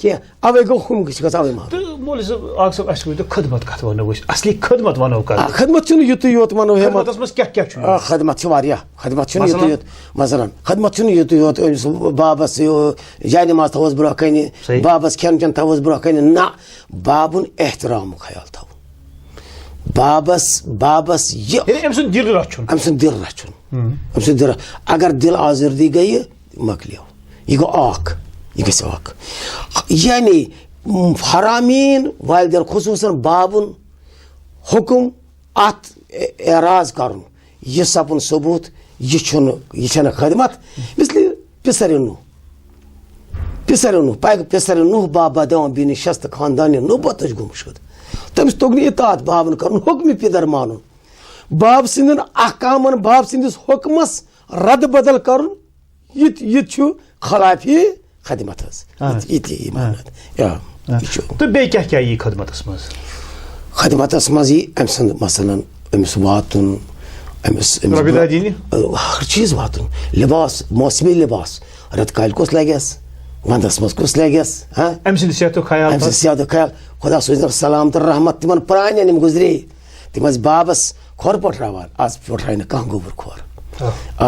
کینٛہہ اوے گوٚو ہُم چھِ گژھان اوے تہٕ مولوی صٲب اکھ صٲب اَسہِ ؤنۍتو خدمت کتھ وَنو أسۍ اصلی خدمت وَنو کتھ خدمت چھُنہٕ یُتُے یوت ونو خدمتس منٛز کیٛاہ چھُ خدمت چھِ واریاہ خدمت چھُنہٕ یُتُے یوت مثلاً خدمت چھُنہٕ یُتُے یوت أمِس بابس جاے نماز تھاوس برونٛہہ کنہِ بابس کھٮ۪ن چٮ۪ن تھاوس برونٛہہ کنہِ نہ بابُن احترامُک خیال تھاوُن بابس یہِ أمۍ سُنٛد دِل رچھُن أمۍ سُنٛد دِل رچھُن أمۍ سُنٛد دِل اگر دِل آزٲردی گٔیہِ مۄکلیو یہِ گوٚو اکھ یہِ گژھِ اکھ یعنی حرامین والدین خصوٗصن بابُن حُکُم اتھ اعراض کرُن یہِ سپُن ثبوٗت یہِ چھنہٕ خدمت اِسلیے پِسرِ نوح بابا دِوان بیٖنہِ شستہٕ خاندانہِ نوبتٕچ گُمشُد تٔمِس توٚگ نہٕ اطاعت بابن کرُن حُکمہِ پِدر مانُن باب سٕنٛدٮ۪ن احکامن باب سٕنٛدِس حُکمس رد بدل کرُن یہِ چھُ خلافی خدمت حظ تہٕ بیٚیہِ کیٛاہ کیٛاہ یی خدمتس منٛز خدمتس منٛز یی أمۍ سُنٛد مثلاً أمِس واتُن أمِس ہر چیٖز واتُن لِباس موسمی لِباس رٮ۪تہٕ کالہِ کُس لگٮ۪س ونٛدس منٛز کُس لگٮ۪س أمۍ سٕنٛدِ صحتُک خیال أمۍ سٕنٛدِ صحتُک خیال خۄدا سوٗزِن سلام تہٕ رحمت تِمن پرانٮ۪ن یِم گُزرے تِم ٲسۍ بابس کھۄر پٔٹھراوان آز پٔٹھرایہِ نہٕ کانٛہہ گوٚبُر کھۄر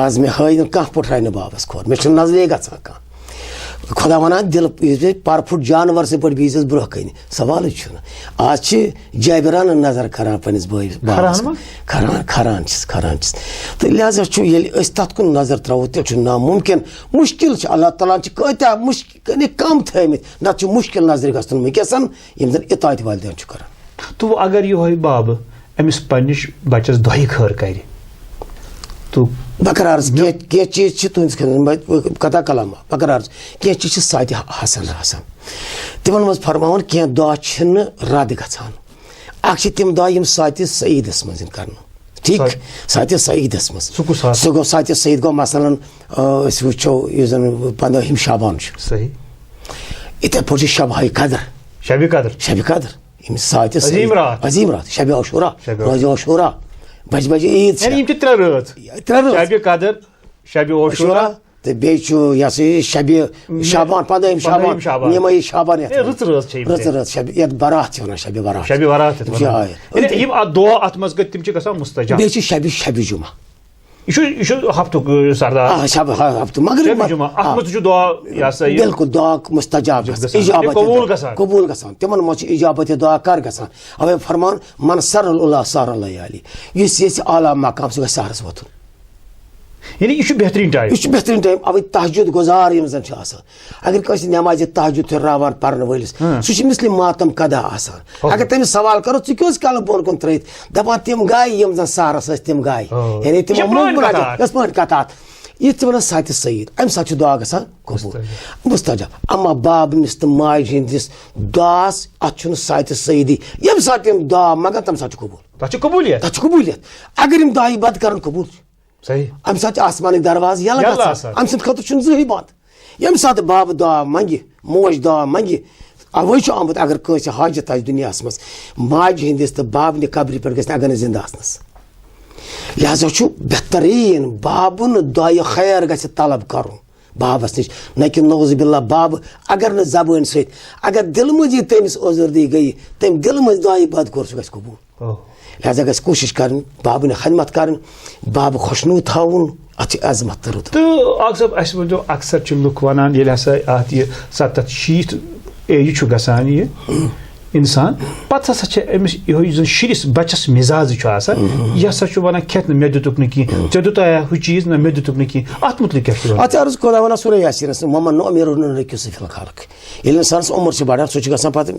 آز مےٚ ہٲے نہٕ کانٛہہ پٔٹھراے نہٕ بابس کھۄر مےٚ چھُنہٕ نظرے گژھان کانٛہہ خۄدا ونان دِل پر پھُٹ جانور سٕے پٲٹھۍ بیٖزٮ۪س برونٛہہ کنہِ سوالٕے چھُنہٕ آز چھِ جابرانہٕ نظر کران پننِس بٲیِس بابس کھران چھِس تہٕ لہٰذا چھُ ییٚلہِ أسۍ تتھ کُن نظر تراوو تیٚلہِ چھُ نامُمکِن مُشکِل چھُ اللہ تعالیٰ ہن چھِ کۭتیاہ مُشکِل کم تھٲمٕتۍ نتہٕ چھُ مُشکِل نظرِ گژھُن ونکیٚسن یِم زن اطاعتِ والدین چھُ کران تہٕ اگر یِہوے بابہٕ أمِس پننِس بچس دۄہہِ خٲر کرِ تہٕ بہٕ کرٕ عرض کینٛہہ چیٖز چھِ تُہنٛدِس کتھا کلامہ بہٕ کرٕ عرض کینٛہہ چیٖز چھِ ساتہِ حسن آسان تِمن منٛز فرماوان کینٛہہ دۄہ چھِنہٕ رد گژھان اکھ چھِ تِم دۄہ یِم ساتہِ سعیٖدس منٛز یِن کرنہٕ ٹھیٖک ساتہِ سعیٖدس منٛز سُہ گوٚو ساتہِ سعیٖد گوٚو مثلاً أسۍ وٕچھو یُس زن 15 شابان چھُ صحیح یِتھے پٲٹھۍ چھِ شبہِ قدر یِم ساتہِ عظیٖم رات شبِ عاشورا روزِ عاشورا بجہِ عیٖد تہٕ بیٚیہِ چھُ یہِ ہسا یہِ شبِ شابان 15 شابان یِمے شابان رٕژ شبِ یتھ برات چھِ ونان شبِ برات بیٚیہِ چھِ شبِ جمعہ بالکل دعا مستجاب قبوٗل گژھان تِمن منٛز چھِ اِجابت دعا کر گژھان اوے فرمان من سر اللہ سار اللہ علی یُس یژھِ اعلیٰ مقام سُہ گژھِ سہرس ووتھُن یعنی یہِ چھُ بہتریٖن ٹایم اوے تہجُد گُزار یِم زن چھِ آسان اگر کٲنٛسہِ نٮ۪مازِ تہجُد ہُراوان پرنہٕ وٲلِس سُہ چھُ مِثلِ ماتم قدا آسان اگر تٔمِس سوال کرو ژٕ کیٛاہ اوس کالہٕ بۄن کُن ترٲیِتھ دپان تِم گایہِ یِم زن سہرس ٲسۍ تِم گایہِ یعنی تِمو یِتھ پٲٹھۍ یِتھ ژٕ ونان ساتہِ سعیٖد امہِ ساتہٕ چھُ دعا گژھان قبوٗل مُستجاب اما بابنِس تہٕ ماجہِ ہِنٛدِس دعاہس اتھ چھُنہٕ ساتہِ سعیٖدی ییٚمہِ ساتہٕ یِم دعا منٛگان تمہِ ساتہٕ چھُ قبوٗل تتھ چھُ قبوٗلیت اگر یِم دعایہِ بد کرن قبوٗل امہِ ساتہٕ چھِ آسمانٕکۍ دروازٕ یلہٕ گژھان امہِ سٕنٛدِ خٲطرٕ چھُنہٕ زٕہٕنۍ بنٛد ییٚمہِ ساتہٕ بابہٕ دعا منٛگہِ موج دعا منٛگہِ اوے چھُ آمُت اگر کٲنٛسہِ حاجت آسہِ دُنیاہس منٛز ماجہِ ہِنٛدِس تہٕ بابنہِ قبرِ پٮ۪ٹھ گژھِ نہٕ اگر نہٕ زندٕ آسنس لہٰذا چھُ بہتریٖن بابُن دعایہِ خیر گژھِ طلب کرُن بابس نش نہ کہ نوز باللہ باب اگر نہ زبان ست اگر دل مزی تمس عذردی گئی تم دل مز دعائیں بد کور سہ گژھِ قبول لہذا گژھِ کوشش کریں بابن خدمت کریں باب خوشنو تھاون اتھ عظمت تہ رُت. تو اکھ صاحب اس ونجو اکثر چھ لُکھ ونان ییٚلہِ ہسا ات یہ 70-60 ایج چھُ گژھان یہ انسان پتہ ہسا چھِ أمِس یِہوے زن شُرِس بچس مزاج چھُ آسان یہِ ہسا چھُ ونان کھٮ۪تھ نہٕ مےٚ دِتُکھ نہٕ کینٛہہ ژےٚ دِتُیا ہُہ چیٖز نہ مےٚ دِتُکھ نہٕ کینٛہہ اتھ متعلق کیٛاہ چھُ ونان؟ اتھ عرض خدا ونان سورہ یاسینس ومن نُعمرہ ننکِسُ فی الخلق ییٚلہِ انسانس عمر چھِ بڑان سُہ چھُ گژھان پتہٕ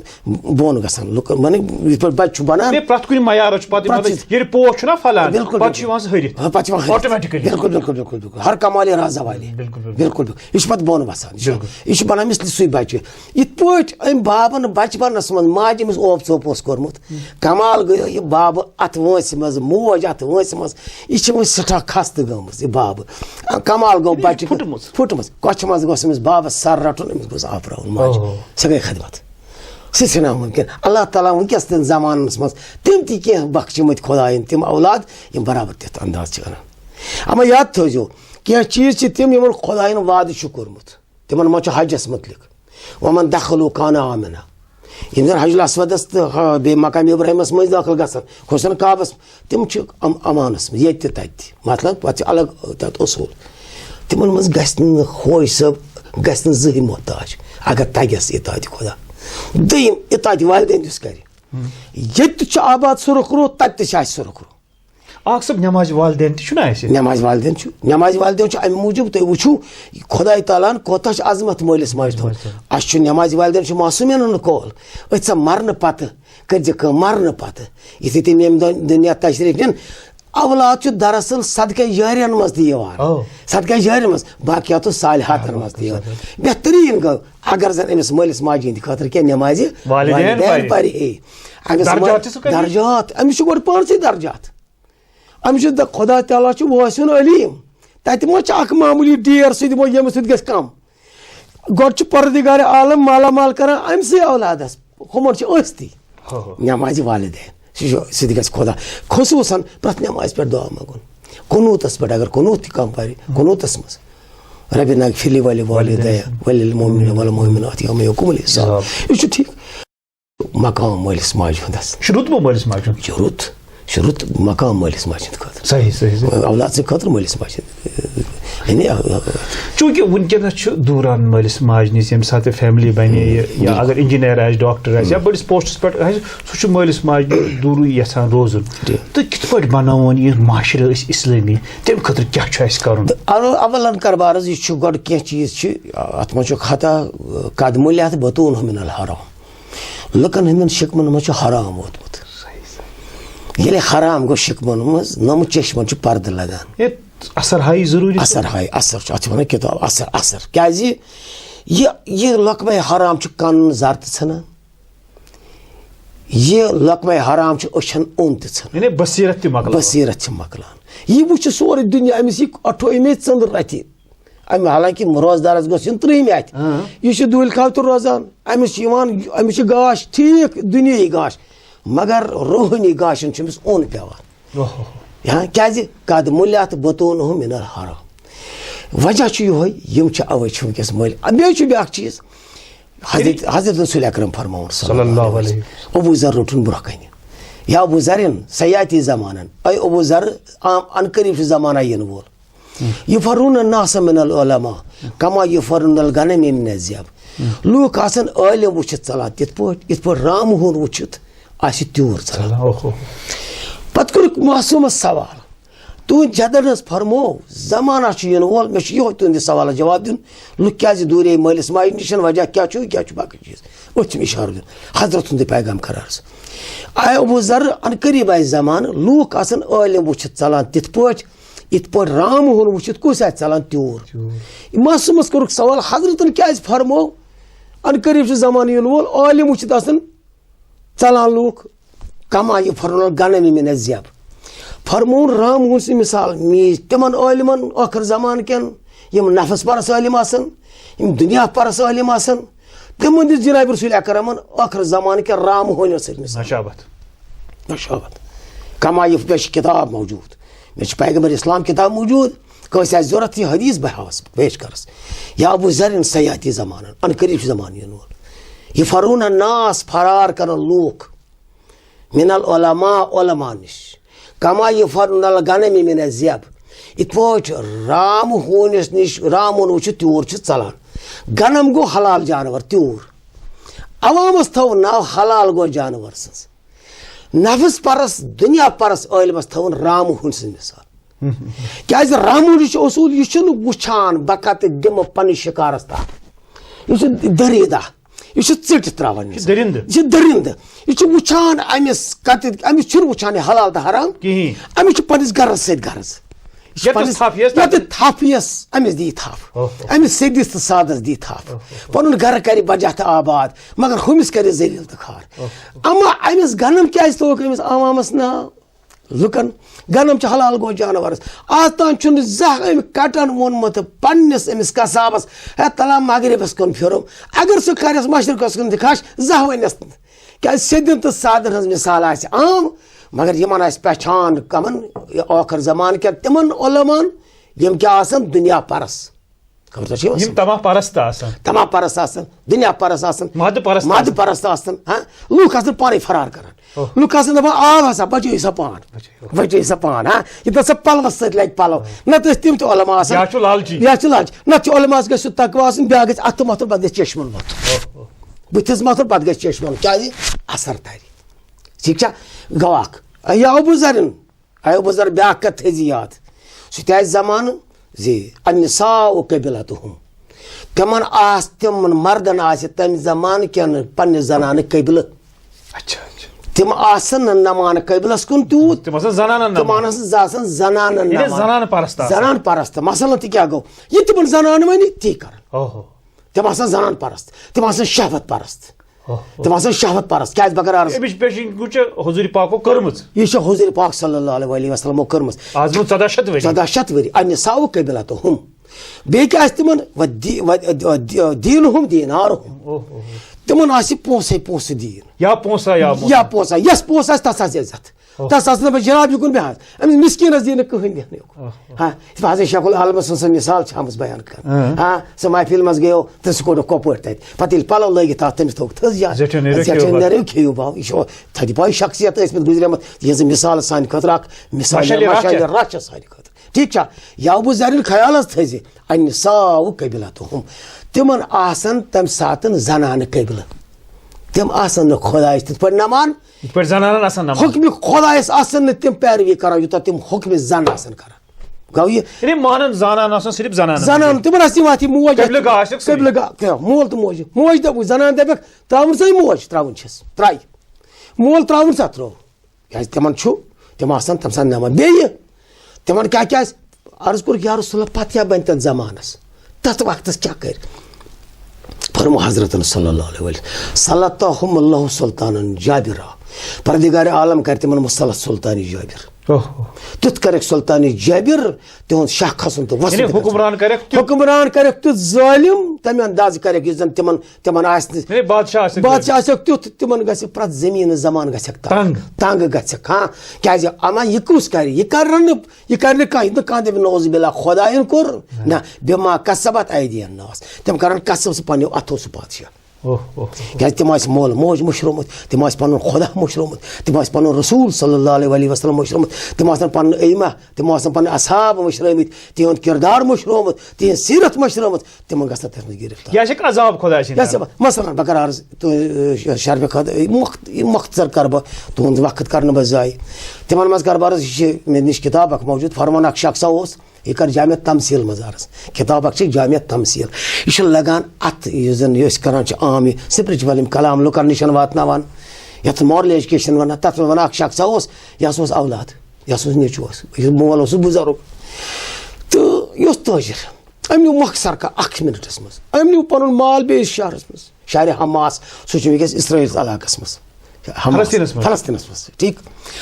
بۄن گژھان لُکن مانے یِتھ پٲٹھۍ بچہِ چھُ بنان پرٛٮ۪تھ کُنہِ معیارس چھُ پتہٕ ییٚلہِ پوش چھُنہ پھلان پتہٕ چھُ یِوان سُہ ۂرِتھ پتہٕ چھُ یِوان آٹومیٹِکلی بالکل بالکل بالکل بالکل ہر کمالہِ راز والے بالکل بالکل یہِ چھُ پتہٕ بۄن وسان یہِ چھُ بنان مثلہِ سُے بچہِ یِتھ پٲٹھۍ أمۍ بابن بچپنس منٛز ماجہِ أمِس اوپ ژوپ اوس کوٚرمُت کمال گٔیو یہِ بابہٕ اتھ وٲنٛسہِ منٛز موج اتھ وٲنٛسہِ منٛز یہِ چھِ وۄنۍ سٮ۪ٹھاہ خستہٕ گٔمٕژ یہِ بابہٕ کمال گوٚو بچہِ پھٕٹمٕژ کۄچھِ منٛز گوٚژھ أمِس بابس سر رٹُن أمِس گوٚژھ آپراوُن ماجہِ سۄ گٔے خدمت سُہ چھِنہٕ وٕنکٮ۪ن اللہ تعالیٰ وٕنکٮ۪س تہِ زمانس منٛز تِم تہِ کینٛہہ بخچمٕتۍ خۄدایَن تِم اولاد یِم برابر تِتھ انداز چھِ کران اما یاد تھٲیزیو کینٛہہ چیٖز چھِ تِم یِمن خۄدایَن وعدٕ چھُ کوٚرمُت تِمن منٛز چھُ حجس متعلق ومن دخلوا کان آمنا یِم زن حج الاسودس تہٕ بیٚیہِ مقام ابراہیمس منٛز دٲخل گژھان حسن کعبس تِم چھِ امانس منٛز ییٚتہِ تہِ تتہِ تہِ مطلب پتہٕ چھِ الگ تتھ اصوٗل تِمن منٛز گژھِ نہٕ خوج صٲب گژھِ نہٕ زٕہٕنۍ محتاج اگر تگٮ۪س اطاعتِ خۄدا دوٚیِم اطاعتِ والدین یُس کرِ ییٚتہِ چھُ آباد سُرخ روٗ تتہِ تہِ چھُ اسہِ سُرخ روٗ اکھ صاحب نماز والدین تہِ چھُنہ اسہِ نماز والدین چھُ نماز والدین چھُ امہِ موٗجوٗب تُہۍ وٕچھِو خۄداے تعالیٰ ہن کوتاہ چھُ عظمت مٲلِس ماجہِ تھوٚمُت اسہِ چھُ نماز والدین چھُ معصوٗمین ہُنٛد کول أتھۍ سا مرنہٕ پتہٕ کٔرزِ کٲم مرنہٕ پتہٕ یِتھُے تِم ییٚمہِ دُنیا تشریٖف نِن اولاد چھُ دراصل صدقے جٲرین منٛز تہِ یِوان صدقے جٲرین منٛز باقیاتو صالحاتن منٛز تہِ یِوان بہتریٖن گوٚو اگر زن أمِس مٲلِس ماجہِ ہِنٛدِ خٲطرٕ کینٛہہ نمازِ والدین پرِ ہے درجات أمِس چھُ گۄڈٕ پانسٕے درجات أمِس چھُ خۄدا تعالیٰ چھُ وٲسِن علیٖم تتہِ ما چھُ اکھ معموٗلی ڈیر سُہ دِمو ییٚمہِ سۭتۍ گژھِ کم گۄڈٕ چھُ پردِگارِ عالم مالا مال کران أمسٕے اولادس ہُمن چھِ ٲستی نمازِ والدین سُہ تہِ گژھِ خۄدا خصوٗصن پرٛٮ۪تھ نمازِ پٮ۪ٹھ دعا منٛگُن قنوٗتس پٮ۪ٹھ اگر قنوٗت تہِ کانٛہہ پرِ قنوٗتس منٛز ربِ نغفر لی ولوالدیا وللمؤمنین والمؤمنات یوم یقوم الحساب یہِ چھُ ٹھیٖک مقام مٲلِس ماجہِ ہُنٛد آسان چھُ رُتبہٕ مٲلِس ماجہِ ہُنٛد چھُ رُت چھُ رُت مقام مٲلِس ماجہِ ہِنٛدِ خٲطرٕ صحیح صحیح اولاد سٕنٛدِ خٲطرٕ مٲلِس ماجہِ یعنی چوٗنٛکہِ وٕنکیٚنس چھُ دوٗران مٲلِس ماجہِ نِش ییٚمہِ ساتہٕ فیملی بنے یا اگر انجیٖنیر آسہِ ڈاکٹر آسہِ یا بٔڑِس پوسٹس پٮ۪ٹھ آسہِ سُہ چھُ مٲلِس ماجہِ دوٗرٕے یژھان روزُن تہٕ کِتھ پٲٹھۍ بناوون یہِ معاشرٕ أسۍ اسلٲمی تمہِ خٲطرٕ کیٛاہ چھُ اَسہِ کرُن؟ اولن کربار حظ یہِ چھُ گۄڈٕ کینٛہہ چیٖز چھِ اتھ منٛز چھُ خطا قدمُلیات بطوٗن من الحرام لُکن ہٕنٛدٮ۪ن شِکمن منٛز چھُ حرام ووتمُت ییٚلہِ حرام گوٚو شِکمن منٛز نۄمہٕ چشمن چھُ پردٕ لگان اثر ہایی ضروٗری اثر ہاے اثر چھُ اتھ چھِ ونان کِتاب اثر اثر کیازِ یہِ لۄکمے حرام چھُ کَنن زر تہِ ژھٕنان یہِ لۄکمے حرام چھُ أچھن اوٚن تہِ ژھٕنان بصیرت چھِ مۄکلان یہِ وٕچھِ سورُے دُنیا أمِس یہِ 28 ژٔنٛدٕر اَتھِ امہِ حالانکہِ روزدارس گوٚژھ یُن 3 اَتھِ یہِ چھُ دوٗلہِ خاوتہِ روزان أمِس چھُ یِوان أمِس چھُ گاش ٹھیٖک دُنیٲیی گاش مگر روحٲنی گاشن چھُ أمِس اوٚن پیوان کیازِ قد مُلیات بطوٗن من الحرام وجہ چھُ یِہوے یِم چھِ اوے چھِ وٕنکیٚس مٲلۍ بیٚیہِ چھُ بیاکھ چیٖز حضرت رسول اکرم فرماوُن صلی اللہ علیہ وسلم ابوٗ ذر روٚٹُن برونٛہہ کنہِ یا ابوٗ ذرن سیاتی زمانن اے ابوٗ ذر ان قریٖب چھُ زمانہ یِنہٕ وول یفرون الناس من العلماء کما یفرون الغنم من الذئب لوٗکھ آسان عٲلِم وٕچھِتھ ژلان تِتھ پٲٹھۍ یِتھ پٲٹھۍ رامہٕ ہُن وٕچھِتھ آسہِ تیوٗر ژلان پتہٕ کوٚرُکھ معصوٗمس سوال تُہنٛدۍ جدن حظ فرموو زمانہ چھُ یِنہٕ وول مےٚ چھُ یِہوے تُہنٛدِس سوالس جواب دیُن لُکھ کیازِ دوٗرے مٲلِس ماجہِ نِش وجہ کیاہ چھُ باقٕے چیٖز أتھۍ چھُم اِشارٕ دیُن حضرت ہُنٛدُے پیغام خرارس آے ابوٗ ذر ان قریٖب آسہِ زمانہٕ لوٗکھ آسان عٲلِم وٕچھِتھ ژلان تِتھ پٲٹھۍ یِتھ پٲٹھۍ رامہٕ ہُن وٕچھِتھ کُس آسہِ ژلان تیوٗر معصوٗمس کوٚرُکھ سوال حضرتن کیازِ فرموو ان قریٖب چھُ زمانہٕ یِنہٕ وول عٲلِم وٕچھِتھ آسان ژلان لوٗکھ کما یہِ فرمون غنم من الذئب فرمون رام ہُنٛد سٕنٛز مِثال میٖج تِمن عٲلِمن ٲخر زمانہٕ کٮ۪ن یِم نفس پرس عٲلِم آسان یِم دُنیا پرس عٲلِم آسان تِمن دِژ جناب رسول اکرمن ٲخر زمانہٕ کٮ۪ن رام ہونیو سۭتۍ نشابت کما یہِ مےٚ چھِ کِتاب موجوٗد مےٚ چھِ پیغمبر اسلام کِتاب موجوٗد کٲنٛسہِ آسہِ ضوٚرَتھ یہِ حدیث بہٕ ہاوَس پیش کَرَس یا ابو ذرن سیاحتی زمانن ان قریب زمانہٕ یِنہٕ وول یہ فرون الناس فرار کرن لوٗکھ من العلماء علما نِش کما یفرون الغنم من الذئب یِتھ پٲٹھۍ رام ہوٗنِس نِش رام ووٚنوٕ چھُ تیوٗر چھُ ژلان غنم گوٚو حلال جانور تیوٗر عوامس تھوٚو ناو حلال گوٚو جانور سٕنٛز نفس پرس دنیا پرس عٲلمس تھوٚوُن رام ہوٗن سٕنٛز مثال کیازِ رامونٕچ اصوٗل یہِ چھُنہٕ وٕچھان بہٕ کتہِ دِمہٕ پننِس شِکارس تحت یہِ چھُ دٔریٖدا یہ ژٹھ تراوان یہ درندٕ یہ وچھان امس کتہِ امس چھُنہٕ وچھان یہ حلال تہٕ حرام کِہیٖنۍ امس چھُ پننِس گرس سۭتۍ غرض ییٚتہِ تھپھ یس امس دی تھپھ امس سیٚدِس تہٕ سادس دی تھپھ پنُن گرٕ کرِ بجا تہٕ آباد مگر ہُمِس کرِ ذلیل تہٕ خار اما امس غنم کیازِ تھوٚوُکھ امس عوامس ناو لُکن غنم چھُ حلال گوٚو جانورس آز تام چھُنہٕ زانٛہہ أمۍ کٹن ووٚنمُت پننِس أمِس قصابس ہے تلا مغربس کُن پھِرُم اگر سُہ کرٮ۪س مشرقس کُن تہِ کھش زانٛہہ ونٮ۪س نہٕ کیازِ سیٚدٮ۪ن تہٕ سادن ہٕنٛز مثال آسہِ عام مگر یِمن آسہِ پہچان کمن ٲخر زمان کٮ۪ن تِمن علمان یِم کیٛاہ آسان دُنیا پرس تمام پرست آسان تمام پرست آسان دنیا پرست آسان مادٕ پرست آسان لُکھ آسان پانے فرار کران لُکھ آسان دپان آب ہسا بچٲیِو سا پان بچٲیِو سا پان یوٗتاہ سا پلوس سۭتۍ لگہِ پلو نتہٕ ٲسۍ تِم تہِ علما آسان یا چھُ لالچی نتہٕ چھُ علماس گژھِ سُہ تقوا آسُن بیاکھ گژھِ اتھٕ متھُن پتہٕ گژھِ چشمن متھُن بٕتھِس متھُن پتہٕ گژھِ چشمن کیازِ اثر ترِ ٹھیٖک چھا گوٚو اکھ یا ابو ذر بیاکھ کتھ تھٲیزِ یاد سُہ تہِ آسہِ زمانہٕ زِ النساء قبلتہم تِمن آسہِ تِمن مردن آسہِ تمہِ زمانہٕ کٮ۪ن پننہِ زنانہٕ قبلہٕ تِم آسن نہٕ نمان قبلس کُن تیوٗت تِمن آسن زنان پرست مثلاً تہِ کیٛاہ گوٚو یہِ تِمن زنانہٕ وَنہِ تی کرن تِم آسن زنان پرست تِم آسن شہوت پرست تِم آسن شہوت پرست کیازِ بغٲر حضوٗرِ پاکو کٔرمٕژ یہِ چھِ حضوٗرِ پاک صلی اللہ علیہ وسلمو کٔرمٕژ 1400 ؤری النساء قبلتہم بیٚیہِ کیٛاہ آسہِ تِمن دیٖنہُم دیٖنارہُم تِمن آسہِ پونٛسے دیٖن یا پونٛسہٕ یس پونٛسہٕ آسہِ تس آسہِ عزت تس آسہِ نہٕ جناب یہِ کُن مےٚ حظ أمِس مِسکیٖنس دِی نہٕ کٕہٕنۍ دِنہٕ حضرت شیخ العالمہٕ سٕنٛز سۄ مثال چھِ آمٕژ بیان کرنہٕ سۄ محفِل منٛز گٔیو تہٕ سُہ کوٚڑُکھ کۄپٲٹھۍ تتہِ پتہٕ ییٚلہِ پلو لٲگِتھ آو تٔمِس تھوٚوُکھ تھٔز جاے نیرِو کھیٚیِو باو یہِ چھُ تھدِ پاے شخصیت ٲسمٕتۍ گُزریمٕتۍ یہِ زِ مثال سانہِ خٲطرٕ اکھ مثال رچھ چھِ سانہِ خٲطرٕ ٹھیٖک چھا یا ابو ذرِن خیال حظ تھٲیزِ النساء قبلتہم تِمن آسن تمہِ ساتہٕ زنانہٕ قبلہٕ تِم آسن نہٕ خۄدایس تِتھ پٲٹھۍ نمان حُکمہِ خۄدایس آسن نہٕ تِم پیروی کران یوٗتاہ تِم حُکمہِ زن آسن کران گوٚو یہِ زنان تِمن آسہِ یِوان موج مول تہٕ موج دپُکھ زنان دپکھ تراوُن سا موج تراوُن چھس ترایہِ مول تراوُن سا ترٛوو کیازِ تِمن چھُ تِم آسان تمہِ ساتہٕ نمان بیٚیہِ تِمن کیٛاہ آسہِ عرض کوٚرُکھ یا رسول اللہ پتہٕ کیٛاہ بنہِ تتھ زمانس تتھ وقتس کیٛاہ کرِ فرمو حضرتن صلی اللہ علیہ وسلم سلطہم اللہ سلطانن جابرا پردگار عالم کرِ تِمن مسلط سلطانی جابر تیُتھ کرکھ سلطانی جابر تِہُنٛد شاہ کھسُن تہٕ حکمران کرکھ تیُتھ ظٲلم تمہِ اندازٕ کرکھ یُس زن تِمن آسہِ نہٕ بادشاہ آسیکھ تیُتھ تِمن گژھِ پرٛٮ۪تھ زمیٖنہٕ زمان گژھٮ۪کھ تنگ گژھٮ۪کھ کیازِ اما یہِ کُس کرِ یہِ کرِ نہٕ کانٛہہ دپہِ نوز باللہ خۄدایَن کوٚر نہ بِما کسبت ایدی الناس تِم کرن کسب سُہ پننیو اتھو سُہ بادشاہ کیازِ تِم آسہِ مول موج مٔشرومُت تِم آسہِ پنُن خۄدا مٔشرومُت تِم آسہِ پنُن رسوٗل صلی اللہ علیہ وسلم مٔشرومُت تِم آسن پنُن ایمہ تِم آسن پنٕنۍ اصحاب مٔشرٲمٕتۍ تِہُنٛد کِردار مٔشرومُت تِہنٛز سیٖرت مٔشرٲمٕژ تِمن گژھن تتھ منٛز گرفتار مثلاً بہٕ کرٕ عرض شرفہِ خٲطرٕ مۄختصر کرٕ بہٕ تُہُنٛد وقت کرنہٕ بہٕ ضایہِ تِمن منٛز کرٕ بہٕ عرض یہِ چھِ مےٚ نِش کِتاب اکھ موجوٗد فرمان اکھ شخصا اوس یہِ کر جامع تمثیل منٛز عرض کِتاب اکھ چھِ جامع تمثیل یہِ چھُ لگان اتھ یُس زن یہِ أسۍ کران چھِ عام یہِ سپرچوَل یِم کلام لُکن نِش واتناوان یتھ مارل ایجوکیشن ونان تتھ منٛز ونان اکھ شخصا اوس یہِ ہسا اوس اولاد یہِ ہسا اوس نیٚچوٗ اوس یُس مول اوس بُزرگ تہٕ یہِ اوس تٲجر أمۍ نیوٗ مۄخصر اکھ مِنٹس منٛز أمۍ نیوٗ پنُن مال بیٚیِس شہرس منٛز شہرِ حماس سُہ چھُ ونکیٚس اسرائیل علاقس منٛز فلسطیٖنس منٛز ٹھیٖک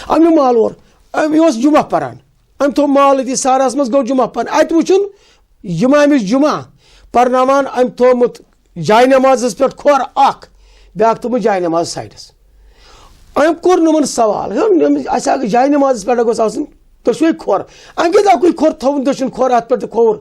أمۍ نیوٗ مال اور أمۍ اوس جمعہ پران أمۍ تھوٚو مال أتی سہراہس منٛز گوٚو جمعہ پران اَتہِ وٕچھُن یِمامِس جمعہ پرناوان أمۍ تھوٚومُت جاے نمازس پٮ۪ٹھ کھۄر اکھ بیاکھ تھوٚومُت جاے نماز سایڈس أمۍ کوٚر نہٕ یِمن سوال اَسہِ اگر جاے نمازس پٮ۪ٹھ گوٚژھ آسُن دشوے کھور ام کے اکوئی کھور تھون دشن کھور ات پہ کھور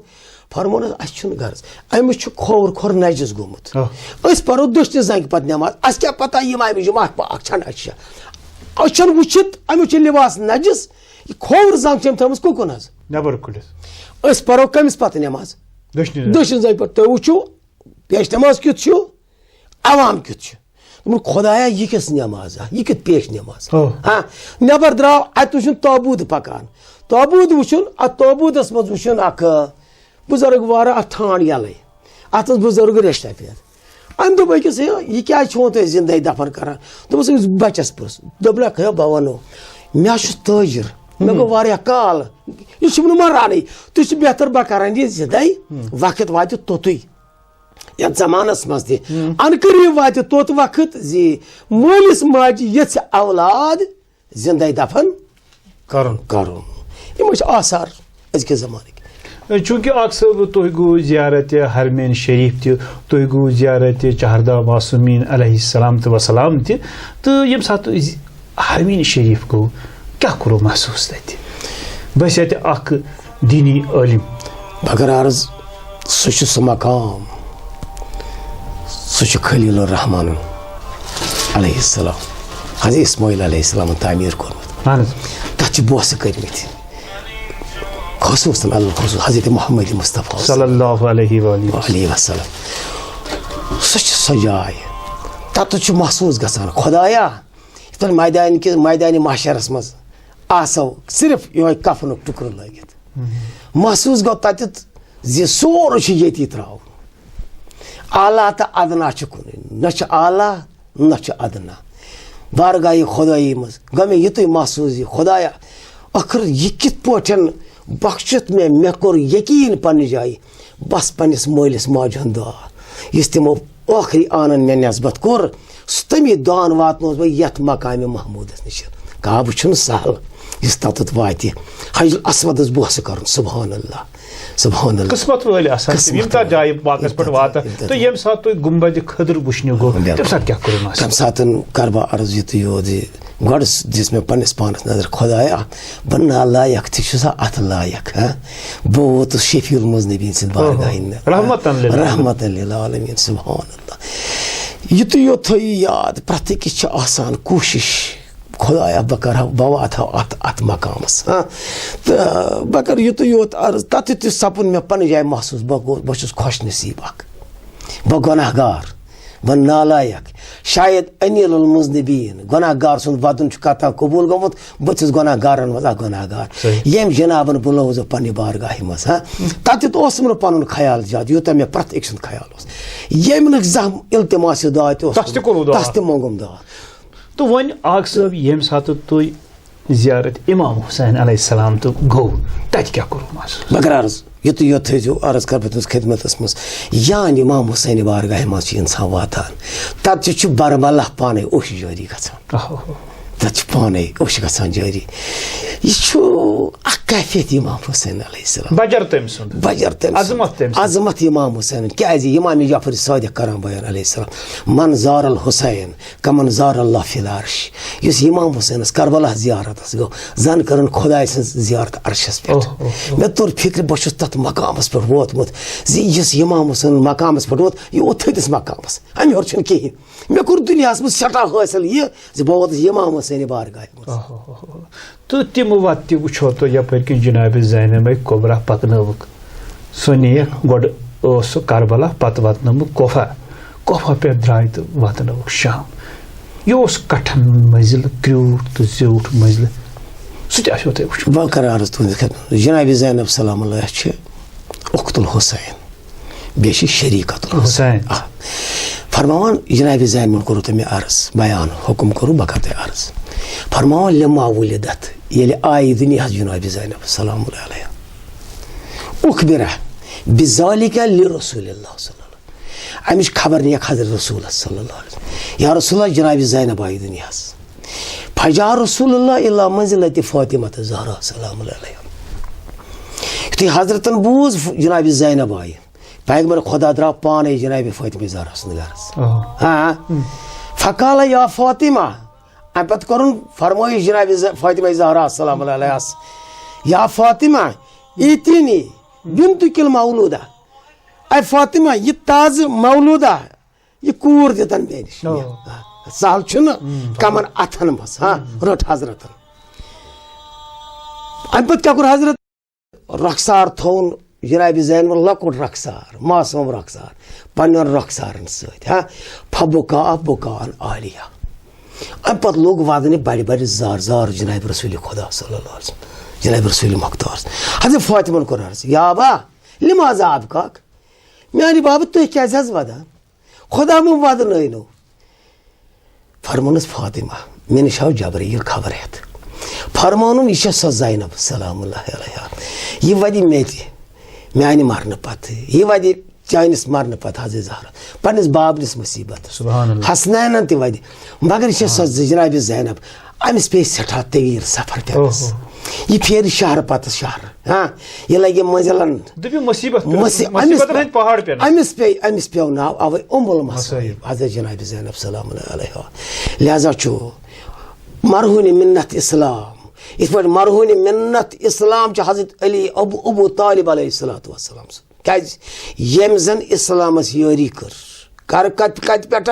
فرمون اس چھن غرض امس چھ کھور نجس گومت اس پرو دشن زنگ پت نماز اس کیا پتہ یہ امام جمعہ پاک چھن اچھن وچت امس لباس نجس یہ کھور زنگ چم تھمس کوکن حظ نبر کھلس اس پرو کمس پتہ نماز دشن زنگ پہ تھی وچو پیش نماز کیت چھ عوام کیت چھ خدایا یہ کس نماز یہ کت پیش نماز ہاں نبر درو ات وچن تابوت پکان تابوت وچن ات تابوتس مز وچن اخ بزرگ وار ات ٹھانڈ یلے ات بزرگ ریشتہ پھر ام دپ أکس یہ کیا چھو تھی زندگی دفن کران دپس أمس بچس پرس دپلک ہے بہ ونو مے تاجر مے گو واریاہ کال یہ چھم مرانی تھی بہتر بہ کران یہ زندگی وقت وات توتھے یتھ زمانس مز تہ ان قریب وات توت وقت زی مولس ماجہ یژھ اولاد زندگی دفن کرن یہ آثار ازکہ زمانک چونکہ اک صاحب تھی گو زیارت حرمین شریف تھی گو زیارت چہردہ معصومین علیہ السلام تو وسلام تو یم سات حرمین شریف گو کیا کرو محسوس تت بس یہ اخ دینی عالم بگر عرض سہ مقام سہ خلیل الرحمان علیہ السلام حضرت اسماعیل علیہ السلام تعمیر کورمت تک بوسہ کرمت خصوصاً الخصوص حضرت محمد مصطفیٰ صلی اللہ علیہ وسلم سہ سہ جائے تت محسوس گژھان خدایا یتھ میدان محشرس مز آسو صرف یہ کفن ٹکر لگت محسوس گو تت زی سورے یتی تراو اعلیٰ تو ادنا کن نہ اعلیٰ نہ ادنا بارگاہ خدائی مز گو مے یتھ محسوس یہ خدایا آخر یہ کت پٲٹھۍ بخشت مے کور یقین پنہ جائے بس پنس مالس ماجہ ہند دعا اس تمو ٲخری آنن مے نسبت کور تمی دعان واتنوس بہ یتھ مقام محمودس نش کعبہ چھُنہٕ سہل اس تتھ واتہ حجر الاسودس بوسہ کرن سبحان اللہ سبحان اللہ قسمت وٲلۍ آسان یم تتھ جایہِ واقعس پٮ۪ٹھ واتان تہٕ ییٚمہِ ساتہٕ تُہۍ گُمبدِ خضر وٕچھنہِ گوٚو تمہِ ساتہٕ کیٛاہ کوٚروٕ محسوٗس تمہِ ساتہٕ کر بہٕ عرض یُتُے یوت زِ گۄڈٕ دِژ مےٚ پننس پانس نظر خدایا بہٕ نالایق تہِ چھُسا اتھ لایق بہٕ ووتُس شفیع المذنبین سٕنٛدِ بارگاہ رحمتن للعالمین سبحان اللہ یُتُے یوت تھٲیِو یاد پرٛٮ۪تھ أکِس چھِ آسان کوٗشش خدایا بہ کرہا بہ واتہا ات مقامس تو بہ کر یُتُے یوت عرض تت تہِ سپُد مےٚ پننہِ جایہِ محسوس بہ چھُس خوش نصیب اکھ بہ گۄناہ گار بہ نالایق شاید انیل المذنبین گۄناہ گار سُنٛد ودُن چھُ کتھا قبوٗل گوٚمُت بہٕ چھُس گۄناہ گارن منٛز اکھ گۄناہ گار ییٚمۍ جنابن بُلووُس پننہِ بارگاہہِ منٛز تتٮ۪تھ اوسُم نہٕ پنُن خیال زیادٕ یوٗتاہ مےٚ پرٛٮ۪تھ أکۍ سُنٛد خیال اوس ییٚمۍ نہٕ زانٛہہ التماس دعا تہِ اوس تس تہِ موٚنگُم دعا تو ون آگ صٲب ییٚمہِ ساتہٕ تُہۍ زیارت امام حسین علیہ السلام تو گو تتہِ کیٛاہ کوٚروٕ محسوٗس مگر عرض یُتُے یوت تھٲیزیو عرض کر بہٕ تُہنٛدِس خدمتس منٛز یان امام حسین بارگاہہِ منٛز چھُ انسان واتان تتہِ چھُ برملہ پانے اوٚش جٲری گژھان تتہِ چھُ پانے اوٚش گژھان جٲری یہ چھُ اکھ کیفیت امام حسین علیہ السلام بجر تٔمۍ سُنٛد بجر تٔمۍ عظمت امام حسین کیازِ امام جعفر صادق کران بیان علیہ السلام من زار الحسین کمن زار اللہ فی العرش یُس امام حسینس کربلا زیارتس گو زن کرن خداے سٕنٛز زیارت عرشس پٮ۪ٹھ مےٚ توٚر فکر بہٕ چھُس تتھ مقامس پٮ۪ٹھ ووتمُت زِ یُس امام حسین مقامس پٮ۪ٹھ ووت یہِ ووت تھٔدِس مقامس امہِ ہیوٚر چھُنہٕ کِہیٖنۍ مےٚ کوٚر دُنیاہس منٛز سٮ۪ٹھاہ حٲصِل یہِ زِ بہٕ ووتُس امام حسین بارگاہہِ منٛز تو تم وتہِ وٕچھو تو یپٲرۍ کِنۍ جناب زینب کبرا پکنٲوٕکھ سۄ نِیَکھ گۄڈٕ ٲس سُہ کربلا پتہٕ واتنٲوٕکھ کوفہ پٮ۪ٹھ درٛاے تہٕ واتنٲوٕکھ شام یہِ اوس کٹھن منزل کرٛیوٗٹھ تہٕ زیوٗٹھ منزل سُہ تہِ آسیو تۄہہِ وٕچھمُت بہٕ کرٕ عرض تُہنٛدِ خدمت جناب زینب سلام اللہ چھِ اُخت الحسین بیٚیہِ چھِ شریٖکت الحسین فرماوان جناب زینبن کوٚروٕ تۄہہِ مےٚ عرض بیان حُکم کوٚروٕ بہٕ کرٕ تۄہہِ عرض فرماوان لما ولدت ییٚلہِ آیہِ دُنیاہس جناب زینب سلام اللہ علیہ اخبرہ بذالک لرسول اللہ صلی اللہ علیہ وسلم امِچ خبر نِیَکھ حضرت رسول صلی اللہ علیہ وسلم یا رسول اللہ جناب زینب آیہِ دُنیاہس فجاء رسول اللہ الی منزلۃ فاطمہ زہرا سلام اللہ علیہ یُتھُے حضرتن بوٗز جناب زینب آیہِ پیغمبر خدا درٛاو پانے جناب فاطمہ زہرا سُنٛد گرس فقال یا فاطمہ امہِ پتہٕ کوٚرُن فرمٲیش جناب فاطمہ زہرا سلام اللہ علیہ یا فاطمہ ایتینی بنتک المولودہ اے فاطمہ یہ تازہ مولودہ یہ کور دتن مے نش سہل چھُنہٕ کمن اتھن مس رٹ حضرت ام پتہٕ کیٛاہ کوٚر حضرت رخسار تھوٚوُن جناب زینب لۄکُٹ رخسار معصوم رخسار پننٮ۪ن رخسارن سۭتۍ فبکا بکان عالیہ ام پتہٕ لوگ ودنہِ بڑِ بڑِ زار زار جناب رسول خدا صلی اللہ علیہ وسلم جناب رسول مختار حضرت فاطمہ کوٚر عرض یا با لماذا ابکاک میانہِ بابہٕ تُہۍ کیٛازِ حظ ودان خدا مہ ودنٲینو فرمونس فاطمہ مےٚ نِش آو جبرائیل خبر ہٮ۪تھ فرمونُن یہِ چھےٚ سۄ زینب سلام اللہ علیہا یہِ ودِ مےٚ تہِ میانہِ مرنہٕ پتہٕ یہِ ودِ چٲنِس مرنہٕ پتہٕ حضرت زہرا پننِس بابنِس مصیبتس حسنینن تہِ ودِ مگر یہِ چھےٚ سۄ جناب زینب أمِس پیٚیہِ سٮ۪ٹھاہ طویٖل سفر پٮ۪نس یہ پھیرِ شہر پتہ شہر یہ لگہِ منزلن أمِس پیو ناو اوے المصائب حضرت جناب زینب سلام اللہ علیہا لہذا چھُ مرہون منت اسلام یِتھ پٲٹھۍ مرہون منت اسلام چھُ حضرت علی ابو طالب علیہ الصلوۃ والسلام کیازِ ییٚمۍ زن اسلامس یٲری کٔر کتہِ پٮ۪ٹھ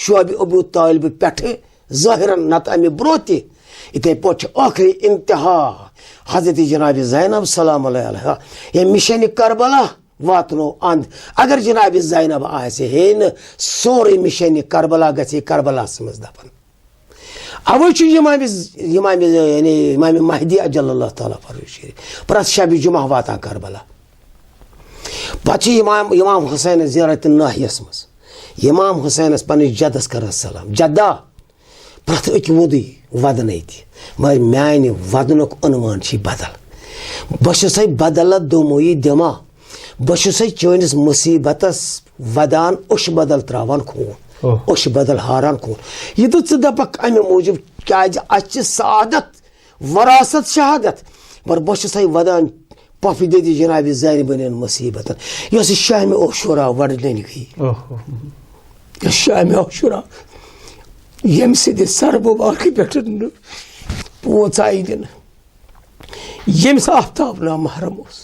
شعبہِ ابو طالب پٮ۪ٹھٕ ظٲہرن نتہٕ امہِ برونٛہہ تہِ یِتھے پٲٹھۍ چھُ ٲخری انتہا حضرت جناب زینب سلام اللہ علیہا ییٚمۍ مِشنہِ کربلا واتنو اند اگر جناب زینب آسہِ ہے نہٕ سورُے مِشنہِ کربلا گژھِ کربلاہس منٛز دفن اوے چھُ امام مہدی اجل اللہ تعالیٰ فرمٲیِش پرٛٮ۪تھ شبِ جمعہ واتان کربلا پتہٕ چھِ امام حسین زیارت ناحیس منٛز امام حسینس پننِس جدس کران سلام جدا پرٛٮ۪تھ أکۍ ووٚدُے ودنے تہِ مگر میانہِ ودنُک عنوان چھِ بدل بہٕ چھُسے بدلت دومویی دِما بہٕ چھُسے چٲنِس مُصیبتس ودان اوٚش بدل تراوان خوٗن اوٚش بدل ہاران خوٗن یہِ تہٕ ژٕ دپکھ امہِ موٗجوٗب کیازِ اَسہِ چھِ سعادت وراثت شہادت مگر بہٕ چھُسے ودان پۄپھِ دٔدِ جناب زینبٕنٮ۪ن مُصیبتن یۄس یہِ شامہِ عاشورا وڑننہِ گٔیے یۄس شامہِ عاشورا ییٚمہِ سۭتۍ سر مُبارکہِ پٮ۪ٹھ پوٚژھ آیہِ دِنہٕ ییٚمِس آفتاب نامحرم اوس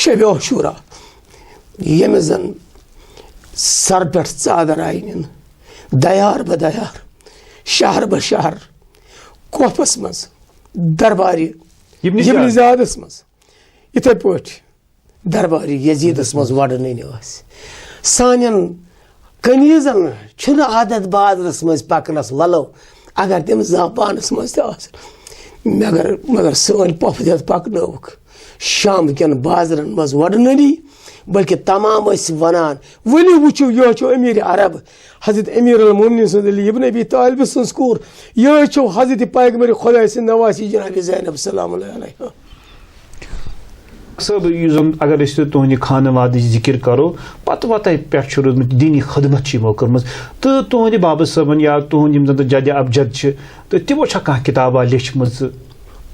شبِ عاشورا ییٚمِس زن سر پٮ۪ٹھ ژادر آیہِ نِنہٕ دیار بہ دیار شہر بہ شہر کوفس منٛز دربارِ ابن زیادس منٛز یِتھے پٲٹھۍ دربارِ یزیدس منٛز وڑنٕنۍ ٲسۍ سانٮ۪ن کنیٖزن چھُنہٕ عادت بازرس منٛز پکنس ولو اگر تِم زاپانس منٛز تہِ آسن مگر سٲنۍ پۄپھٕ دٮ۪د پکنٲوُکھ شام کٮ۪ن بازرن منٛز وڑنٲنی بلکہِ تمام ٲسۍ ونان ؤلِو وٕچھِو یہِ چھُ امیٖر عرب حضرت امیر المومنین سٕنٛز علی ابن ابی طالب سٕنٛز کوٗر یہِ چھُ حضرت پیغمبر خۄدا سٕنٛز نواسی جناب زینب سلام اللہ علیہا صٲب یُس زن اگر أسۍ تُہنٛدِ خانوادٕچ ذِکر کرو پتہٕ وتہٕ پٮ۪ٹھ چھُ روٗدمُت دیٖنی خدمت چھِ یِمو کٔرمٕژ تہٕ تُہنٛدِ بابہٕ صٲبن یا تُہنٛد یِم زن جدِ ابجد چھِ تہٕ تِمو چھا کانٛہہ کِتابا لیٚچھمٕژ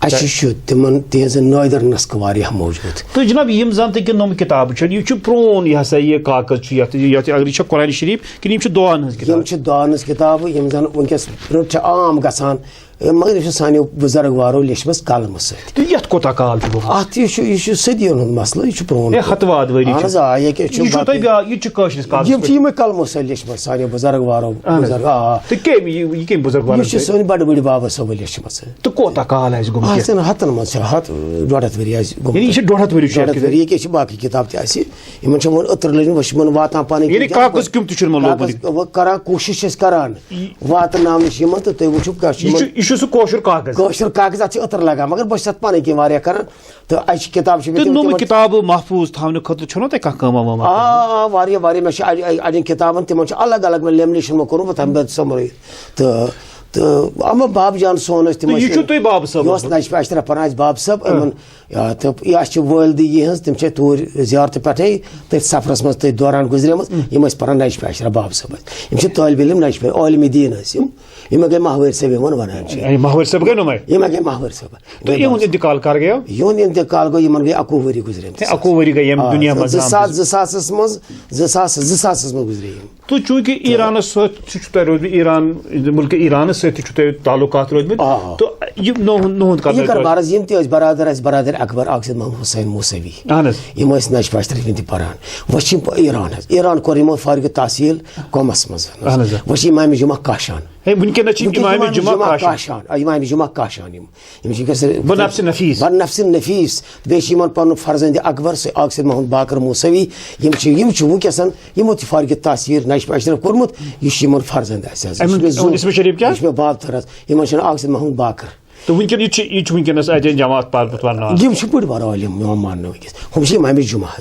اَسہِ چھُ تِمن تِہنٛزٕ نٲدِر نسخہٕ واریاہ موٗجوٗد تہٕ جناب یِم زن تہِ نۄم کِتابہٕ چھِ یہِ چھُ پرٛون یہِ ہسا یہِ کاکز چھُ یتھ اگر یہِ چھا قرآنِ شریٖف کِنہٕ یِم چھِ دُعاہن ہٕنٛز کِتاب یِم چھِ دُعاہن ہٕنٛز کِتابہٕ یِم زن وٕنکیٚس برونٛٹھ چھِ عام گژھان مگر یہِ چھُ سانیو بُزرگ وارو لیٚچھمٕژ قلمہٕ سۭتۍ تہٕ یتھ کوتاہ کال چھُ گوٚمُت اتھ یہِ چھُ صدیَن ہُنٛد مسلہٕ یہِ چھُ پرٛون ہتہٕ واد ؤری اہن حظ آ یہِ چھِ کٲشرِس کالس یِم چھِ یِمے قلمو سۭتۍ لیٚچھمٕژ سانیو بُزرگ وارو تہٕ کٔمۍ بُزرگ وارو یہِ چھِ سٲنۍ بڑٕ بٔڑۍ بابا صٲبو لیٚچھمٕژ تہٕ کوتاہ کال آسہِ گوٚمُت آسن ہتن منٛز چھِ 100-150 ؤری آسہِ یہِ چھِ 150 ؤری یہِ کیٛاہ چھِ باقٕے کِتاب تہِ آسہِ یِمن چھِ وۄنۍ أتٕر لٔجمٕژ وۄنۍ چھِ یِمن واتان پنٕنۍ کران کوٗشِش چھِ أسۍ کران واتناونٕچ یِمن تہٕ تُہۍ وٕچھِو یہِ چھُ سُہ کٲشُر کاغذ کٲشُر کاغذ اتھ چھِ أتٕر لگان مگر بہٕ چھُس اتھ پنٕنۍ کِنۍ واریاہ کران تہٕ اَسہِ چھِ کِتاب کِتابہٕ محفوٗظ تھاونہٕ خٲطرٕ چھُنہ تۄہہِ کانٛہہ کٲما وٲما آ واریاہ مےٚ چھِ اڑٮ۪ن کِتابن تِمن چھُ الگ الگ مےٚ لیمنیشن مےٚ کوٚرمُت تَمہِ دۄہ سمبرٲیِتھ تہٕ اما باب جان سون ٲسۍ تِم یہِ چھُو تُہۍ بابہٕ صٲب یہِ اوس نجف اشرف پناہ اَسہِ باب صٲب یِمن تہٕ یہِ اَسہِ چھِ وٲلدٕ یِہٕنٛز تِم چھِ توٗرۍ زیارتہٕ پٮ۪ٹھے تٔتھۍ سفرس منٛز تٔتھۍ دوران گُزریمٕژ یِم ٲسۍ پران نجف اشرف باب صٲب ٲسۍ یِم چھِ طٲلبہِ علم نجف عالمِ دیٖن ٲسۍ یِم یہ گئی ماہور صٲب ون ونان ماہور صٲب گئی نمائی یہ گئی ماہور صٲب تو یہد انتقال کر گیا یہد انتقال گو گئی 21 ؤری گزرے 21 ؤری گئی دنیا مز 2000 مز گزرے تو چونکہ ایرانس ست روزمت ایران ملک ایران ست تعلقات روزمت تو یہ کر بارز یم تہ برادر اکبر آقصد محمد حسین موسوی یم نش پاشتر تہ پران وچ ایران کور یمو فارغ تحصیل قومس مز وچ امام جمعہ کاشان امام جمعہ کاشان امام جمعہ کاشان بنفس نفیس نفیس بیشن پن فرزند اکبر آقصد محمد باقر موسوی ونکسن یمو تہ فارغ تحصیل نش پاشتر کورمت یہ فرزند شریف باب تھرس یمن آقصد محمد باقر تو ونکس جماعت پالپت یہ بڑ بار عالم مان ونکس ہم امام جمعہ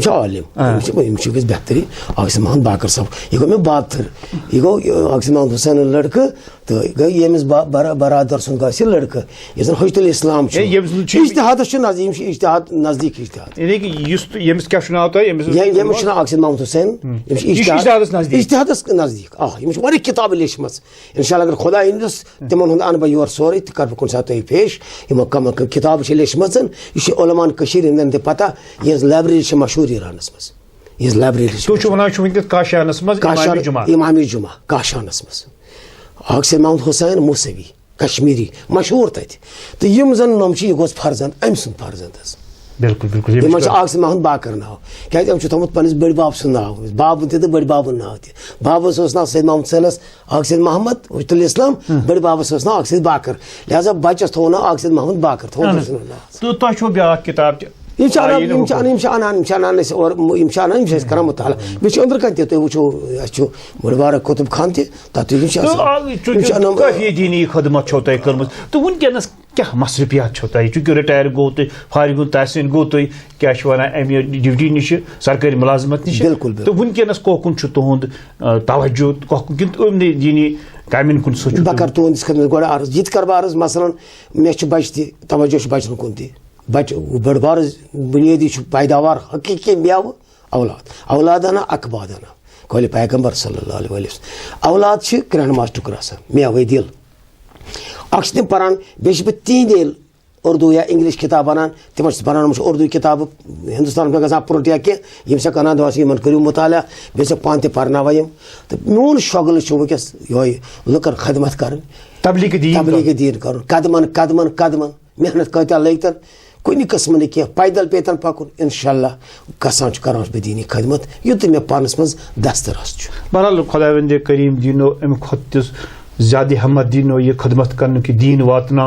عالم بہترین آقصد محمد باقر صاحب یہ گو مے باب تھر یہ گو آقصد محمد حسین لڑکہ تو گئی یمس برادر سن گا لڑکہ یہ زن حجت الاسلام اجتہاد اجتہاد نزدیک اجتہاد یمس کیا ناو تہ یمس آقصد محمد حسین اجتہادس نزدیک یہ کتاب لیچم انشاء اللہ اگر خدا اندس تمن ان بہ یور سورے تہ کر کن سات پیش کم کتاب لیچم یہ علمان ہندن تہ پتہ یہ لائبریری مشہور ایرانس مز یہ لائبریری کاشانس مز امام جمعہ کاشانس مز آقصد محمد حسین موسوی کشمیری مشہور تت تو یم زن نم یہ گوس فرزند ام سند فرزند بالکل بالکل یہ آقصد محمد باقر ناو کیا تھوت پنس بڑ باب سن ناو بابن تہ بڑ بابن ناو تہ بابس ناو سید محمد حسینس آقصد محمد حجت الاسلام بڑ بابس ناو آقصد باقر لہذا بچس تھو نا آقصد محمد باقر تو تہ چھو بیاکھ کتاب کران مطالعہ بیس اندر کن تہ وچو بڑ بار کتب خان تہ کافی دینی خدمت چھو تہ کرمت تو ونکس کیا مصروفیات چھو تہ چونکہ رٹائر گو تہ فارغ تحسین گو تہ کیا ونان امہ ڈیوٹی نش سرکاری ملازمت نش بالکل تو ونکس کوکن چھ تہند توجہ کن دینی کامن کن سوچ بہ کر تہندس خدمت گۄڈٕ عرض یہ کر عرض مثلاً مے چھ بچہ تہ توجہ بچن کن تہ بچہ بڑ بار بنیادی پیداوار حقیقی میوہ اولادانہ اکبادانہ قول پیغمبر صلی اللہ علیہ وسلم اولاد کرہن ماز ٹکر آسان میوہ دل اکھ تم پران بیس بہ تہندی اردو یا انگلش کتاب انان تم بنان اردو کتاب ہندوستان پہ گھان پرنٹ یا کی کنان دس ان کرو مطالعہ بیس پان تہ پرناویم تو میون شغل ونکس یہ لکن خدمت کریں تبلیغ دین کر قدمن محنت کتیا لگتن کن قسم کی پیدل پیتن پکن انشاء اللہ گسان کران بہ دینی خدمت یوت مے پانس مز دسترس بہرحال خدا وند کریم دینو ام کھت زیادہ ہمت دینو یہ خدمت کرنے کی دین واتن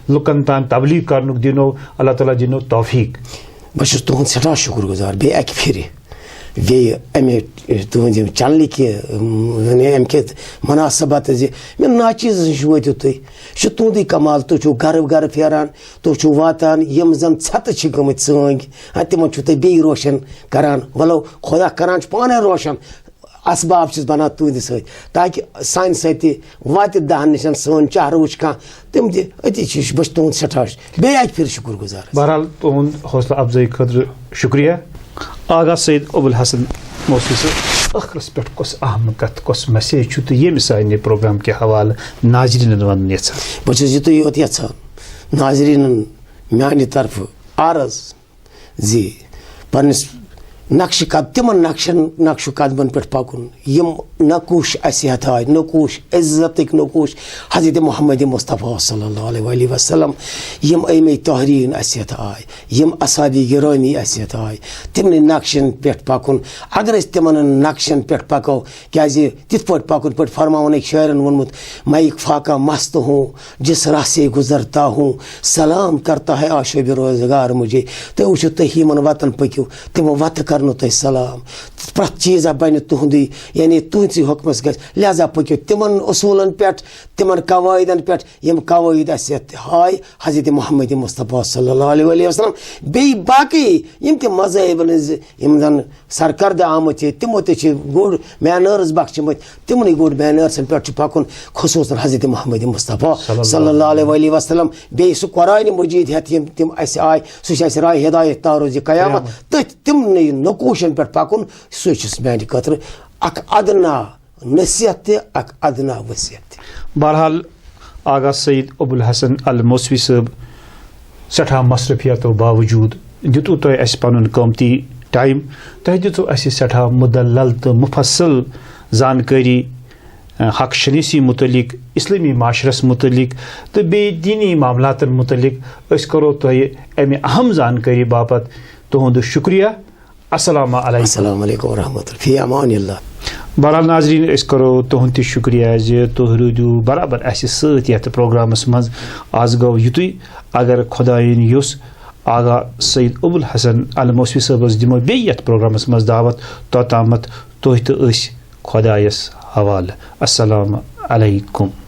لکن تان تبلیغ کرنے دینو اللہ تعالیٰ دینو توفیق بس تہد سٹھا شکر گزار بی اکہ پھر امہ تہذ چلنے کی ام کے مناسبات مے ناچیز نش وتو تھی تہدی کمال تھی گھر پھیران تھی واتان یم زن ژھتہ گمت سنگ تمن تھی بی روشن کران ولو خدا کران پانے روشن اسباب چھس بنان تہندِ سۭتۍ تاکہ سانہِ سۭتۍ تہِ واتہِ دہن نِش سٲنۍ چہرٕ وٕچھ کانٛہہ تِم تہِ أتی چھِ بہٕ چھُس تُہُنٛد سٮ۪ٹھاہ بیٚیہِ اکہِ پھِرِ شُکُر گُزار بہرحال تُہُنٛد حوصلہ افزٲیی خٲطرٕ شُکریہ آغا سید ابوال حسن موسوی صٲب ٲخرس پٮ۪ٹھ کۄس اہم کتھ کۄس میسیج چھُ تہٕ ییٚمہِ سانہِ پروگرام کہِ حوالہٕ ناظریٖنن ونُن یژھان بہٕ چھُس یُتُے یوت یژھان ناظریٖنن میانہِ طرفہٕ عرض زِ پننِس تمن نقش قدمن پہ پکن یم نقوش اسہ ہتھائے نقوش عزتک نقوش حضرت محمد مصطفیٰ صلی اللہ علیہ وسلم یم ایم تحرین اسہ ہتھائے یم اصحابی گرامی اسہ ہتھائے تمن نقشن پہ پکن اگر اس تمن نقشن پہ پکو کیازِ تت پہ پکن پہ فرماون ایک شاعرن ونمت میں ایک فاقہ مست ہوں جس راہ سے گزرتا ہوں سلام کرتا ہے آشوب روزگار مجھے تو وچھو تھی من وطن پکو تم وت کرنو تہ سلام پرت چیزا بن تہندی یعنی تہندسی حکمس گژھِ لہذا پکو تمن اصولن پہ تمن قواعدن پہ یم قواعد اسہ ہائے حضرت محمد مصطفیٰ صلی اللہ علیہ وسلم بیٚیہِ باقی یم تہ مذاہبن یم زن سرکرد آمت تمو تہ گڈ مینرز بخشمت تمنٕے گڈ مینرسن پہ پکن خصوصاً حضرت محمد مصطفیٰ صلی اللہ علیہ وسلم بیٚیہِ سُہ قرآن مجید ہیتھ یم تم اسہ آئے سُہ چھُ اسہ راہ ہدایت تاروز قیامت تٔتھۍ تمنٕے نقوشن پہ پکن سُہ چھُ میانہِ خٲطرٕ اکھ ادنا نصیحت تہِ اکھ ادنا وصیت تہِ. بہرحال آغا سید ابو الحسن الموسوی صٲب سٮ۪ٹھاہ مصرفیاتو باوجوٗد دِتوٗ تۄہہِ اَسہِ پَنُن قۭمتی ٹایم. تۄہہِ دِژوٗ اَسہِ سٮ۪ٹھاہ مُدلل تہٕ مُفصل زانکٲری حق شناسی متعلق, اسلٲمی معاشرس متعلق تہٕ بیٚیہِ دیٖنی معاملاتن متعلق. أسۍ کرو تۄہہِ اَمہِ اہم زانکٲری باپتھ تُہُنٛد شُکریہ. السلام علیکم. السلام علیکم ورحمۃ اللہ. فی امان اللہ. بہرحال ناظریٖن, أسۍ کرو تُہُنٛد تہِ شُکریہ زِ تُہۍ روٗدِو برابر اَسہِ سۭتۍ یَتھ پروگرامس منٛز. آز گوٚو یِتُے. اگر خۄدایَن یُس آغا سید ابو الحسن الموسوی صٲبس دِمو بیٚیہِ یَتھ پروگرامس منٛز دعوت, توٚتامتھ تُہۍ تہٕ أسۍ خۄدایس حوالہٕ. السلام علیکم.